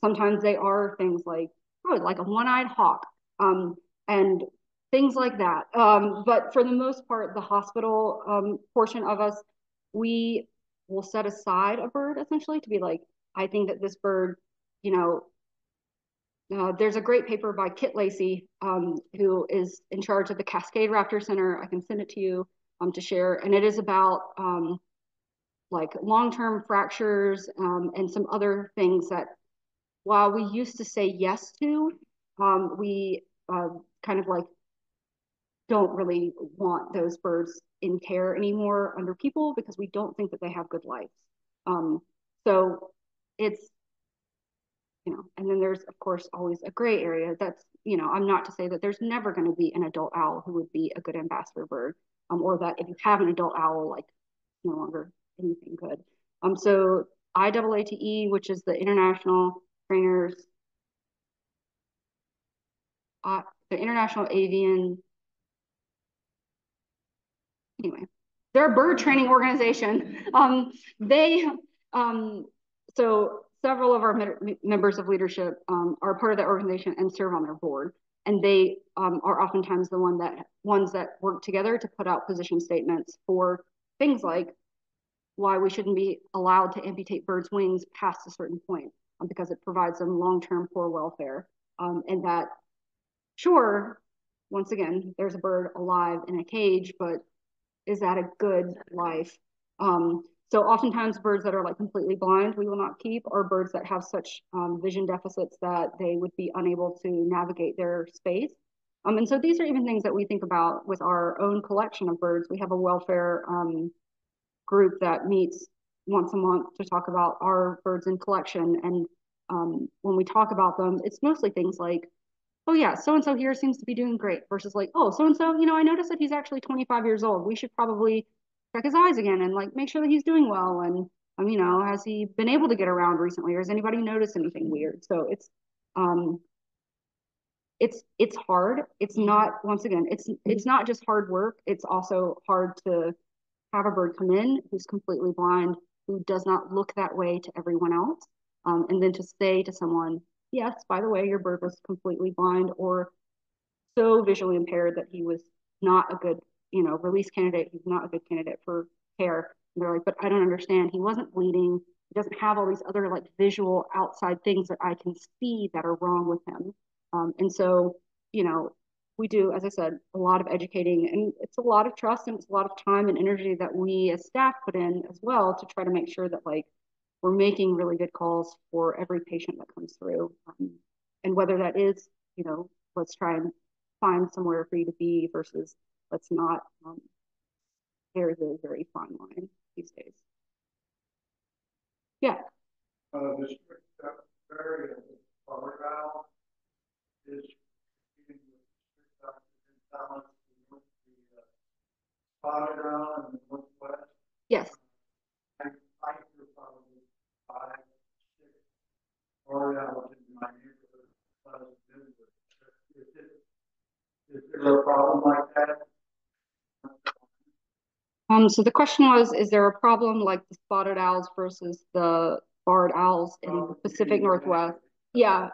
Sometimes they are things like, like a one-eyed hawk, and things like that. But for the most part, the hospital portion of us, we will set aside a bird essentially to be like, I think that this bird, there's a great paper by Kit Lacey, who is in charge of the Cascade Raptor Center. I can send it to you to share. And it is about like long-term fractures and some other things that while we used to say yes to, we kind of like don't really want those birds in care anymore under people because we don't think that they have good lives. So it's, and then there's of course always a gray area that's, I'm not to say that there's never going to be an adult owl who would be a good ambassador bird, or that if you have an adult owl, like no longer anything good. So IAATE, which is the International Trainers, the International Avian, anyway, they're a bird training organization. So several of our members of leadership are part of that organization and serve on their board. And they are oftentimes the ones that work together to put out position statements for things like why we shouldn't be allowed to amputate birds' wings past a certain point, because it provides them long-term poor welfare. And that, sure, once again, there's a bird alive in a cage, but is that a good life? So oftentimes birds that are like completely blind, we will not keep, or birds that have such vision deficits that they would be unable to navigate their space. And so these are even things that we think about with our own collection of birds. We have a welfare group that meets once a month to talk about our birds in collection. And when we talk about them, it's mostly things like, oh yeah, so-and-so here seems to be doing great, versus like, oh, so-and-so, I noticed that he's actually 25 years old. We should probably check his eyes again and like make sure that he's doing well. And, has he been able to get around recently, or has anybody noticed anything weird? So it's hard. It's not, once again, it's not just hard work. It's also hard to have a bird come in who's completely blind, who does not look that way to everyone else. And then to say to someone, yes, by the way, your bird was completely blind or so visually impaired that he was not a good, release candidate. He's not a good candidate for care. And they're like, but I don't understand. He wasn't bleeding. He doesn't have all these other like visual outside things that I can see that are wrong with him. And so, you know, we do, as I said, a lot of educating, and it's a lot of trust and it's a lot of time and energy that we as staff put in as well to try to make sure that like we're making really good calls for every patient that comes through. And whether that is, you know, let's try and find somewhere for you to be versus let's not. Very, very, very fine line these days. Yeah. This area of Colorado is competing with balance the spotted owl in the northwest. Yes. I hear probably 5, 6 spotted owls in my neighborhood. Is there a problem like that? So the question was, is there a problem like the spotted owls versus the barred owls in the Pacific Northwest? Yeah,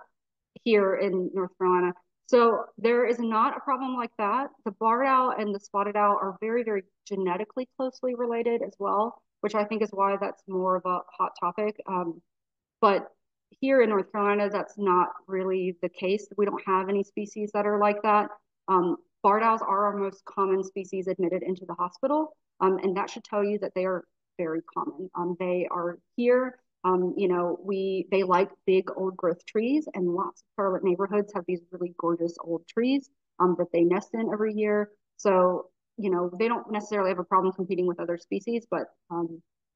here in North Carolina. So there is not a problem like that. The barred owl and the spotted owl are very, very genetically closely related as well, which I think is why that's more of a hot topic. But here in North Carolina, that's not really the case. We don't have any species that are like that. Barred owls are our most common species admitted into the hospital. And that should tell you that they are very common. They are here. You know, they like big old growth trees, and lots of Charlotte neighborhoods have these really gorgeous old trees that they nest in every year. So, you know, they don't necessarily have a problem competing with other species, but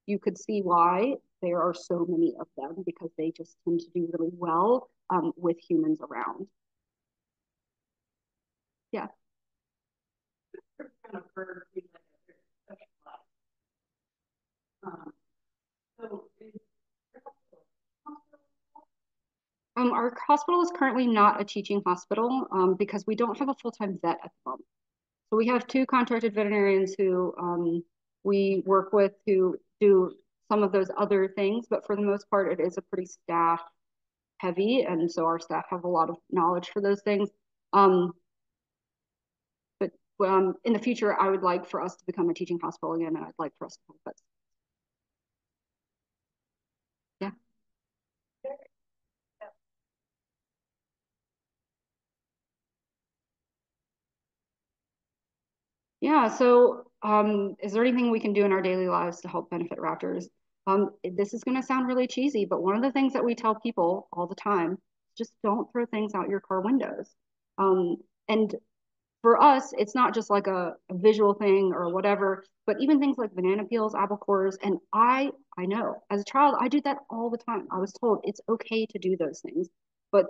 you could see why there are so many of them because they just tend to do really well with humans around. Yeah. Our hospital is currently not a teaching hospital because we don't have a full-time vet at the moment. So we have 2 contracted veterinarians who we work with who do some of those other things, but for the most part, it is a pretty staff heavy. And so our staff have a lot of knowledge for those things. But in the future, I would like for us to become a teaching hospital again, and I'd like for us to have vets. Yeah. Yeah, so is there anything we can do in our daily lives to help benefit raptors? This is going to sound really cheesy, but one of the things that we tell people all the time, just don't throw things out your car windows. And for us, it's not just like a visual thing or whatever, but even things like banana peels, apple cores, and I know as a child, I did that all the time. I was told it's okay to do those things. But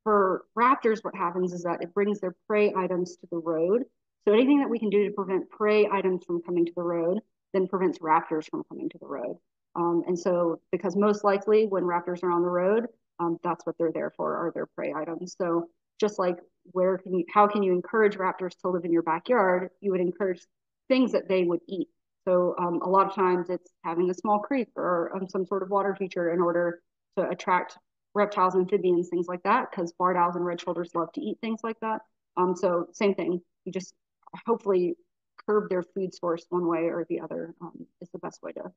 for raptors, what happens is that it brings their prey items to the road. So anything that we can do to prevent prey items from coming to the road, then prevents raptors from coming to the road. And so, because most likely when raptors are on the road, that's what they're there for, are their prey items. So just like how can you encourage raptors to live in your backyard? You would encourage things that they would eat. So a lot of times it's having a small creek or some sort of water feature in order to attract reptiles, amphibians, things like that, because barred owls and red shoulders love to eat things like that. So same thing, you just hopefully curb their food source one way or the other is the best way to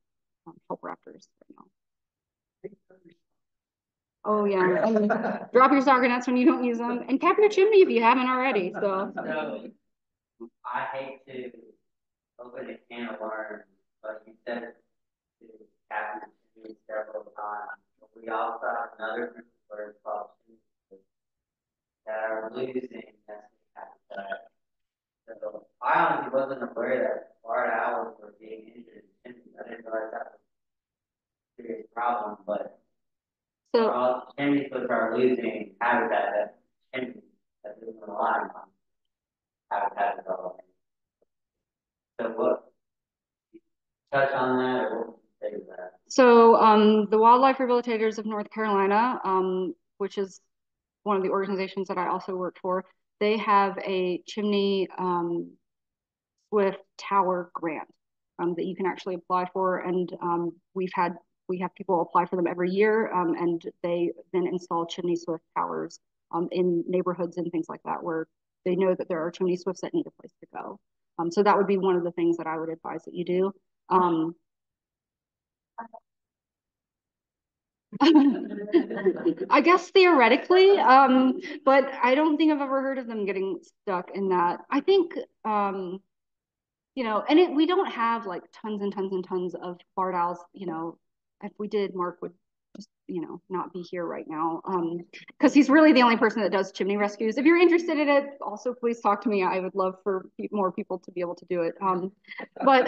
help raptors right now. Oh yeah, drop your soccer nets when you don't use them, and cap your chimney if you haven't already. So I hate to open a can of worms, but you said to cap your chimney several times. We also have another group of birds called that are losing nesting habitat. So I honestly wasn't aware that barred owls were being injured in chimneys. I didn't realize that was a serious problem, but chimneys which are losing habitat, that chimneys that losing a lot of habitat development. So what, touch on that, or what would you say to that? So the Wildlife Rehabilitators of North Carolina, which is one of the organizations that I also work for, they have a chimney swift tower grant that you can actually apply for, and we have people apply for them every year, and they then install chimney swift towers in neighborhoods and things like that where they know that there are chimney swifts that need a place to go. So that would be one of the things that I would advise that you do. I guess theoretically, but I don't think I've ever heard of them getting stuck in that. I think, you know, and we don't have like tons and tons and tons of barred owls, you know. If we did, Mark would just, you know, not be here right now. Because he's really the only person that does chimney rescues. If you're interested in it, also please talk to me. I would love for more people to be able to do it. But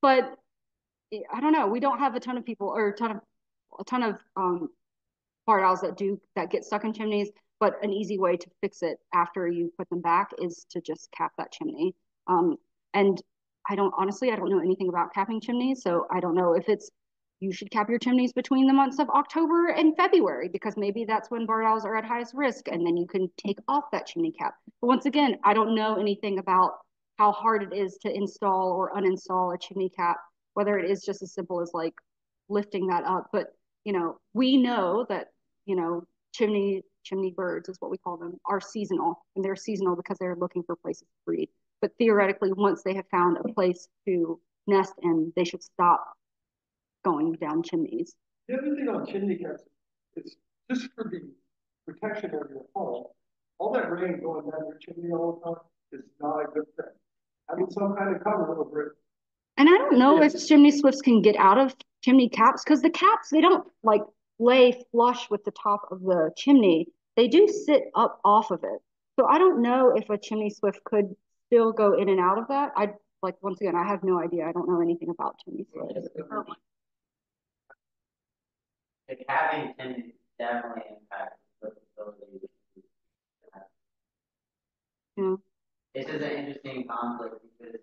but I don't know. We don't have a ton of people or a ton of barred owls that get stuck in chimneys. But an easy way to fix it after you put them back is to just cap that chimney. And I don't know anything about capping chimneys, so I don't know if you should cap your chimneys between the months of October and February, because maybe that's when barred owls are at highest risk, and then you can take off that chimney cap. But once again, I don't know anything about how hard it is to install or uninstall a chimney cap, whether it is just as simple as like lifting that up. But, you know, we know that, you know, chimney birds is what we call them, are seasonal, and they're seasonal because they're looking for places to breed. But theoretically, once they have found a place to nest in, they should stop going down chimneys. The other thing on chimney caps is just for the protection of your home, all that rain going down your chimney all the time is not a good thing. Having some kind of cover over it. And I don't know if chimney swifts can get out of chimney caps, because the caps, they don't like lay flush with the top of the chimney. They do sit up off of it. So I don't know if a chimney swift could still go in and out of that. Once again, I have no idea. I don't know anything about chimney swifts. The capping can definitely impact the ability to. Yeah. This is an interesting conflict because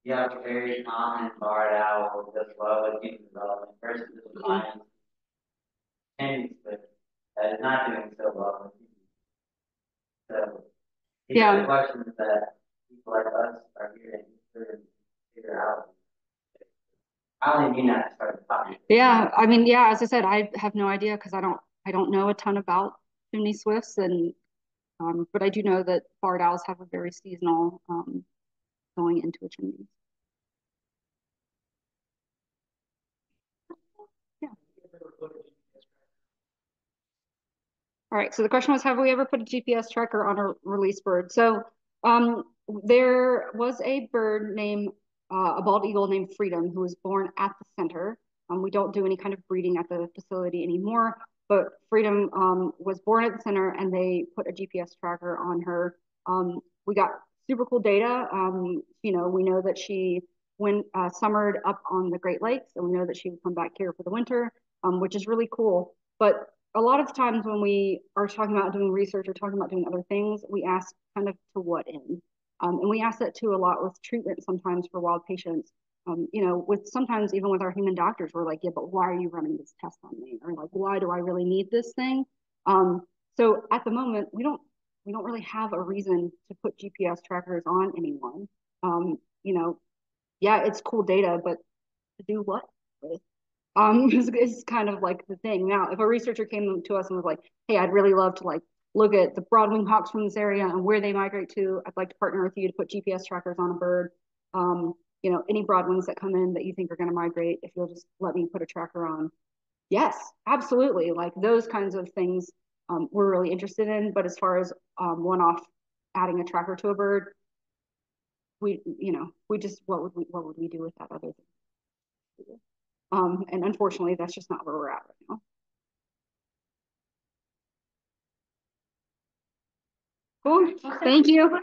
you have a very common barred owl with just well with human development versus the lions and that is not doing so well with humans. So these are the questions that people like us are here to figure out. I only mean that to start talking. Yeah, I mean, yeah, as I said, I have no idea because I don't know a ton about chimney swifts, and but I do know that barred owls have a very seasonal going into a chimney. Yeah. All right, so the question was, have we ever put a GPS tracker on a release bird? So there was a bird named, a bald eagle named Freedom, who was born at the center. We don't do any kind of breeding at the facility anymore, but Freedom was born at the center, and they put a GPS tracker on her. We got super cool data. You know, we know that she summered up on the Great Lakes, and we know that she would come back here for the winter, which is really cool. But a lot of times when we are talking about doing research or talking about doing other things, we ask kind of to what end. And we ask that too a lot with treatment sometimes for wild patients. You know, sometimes even with our human doctors, we're like, yeah, but why are you running this test on me? Or like, why do I really need this thing? So at the moment, we don't really have a reason to put GPS trackers on anyone. You know, yeah, it's cool data, but to do what with? Is kind of like the thing. Now, if a researcher came to us and was like, hey, I'd really love to like look at the broadwing hawks from this area and where they migrate to, I'd like to partner with you to put GPS trackers on a bird. You know, any broadwings that come in that you think are going to migrate, if you'll just let me put a tracker on. Yes, absolutely. Like those kinds of things we're really interested in. But as far as one-off adding a tracker to a bird, we just, what would we do with that other thing? And unfortunately, that's just not where we're at right now. Cool. Thank you.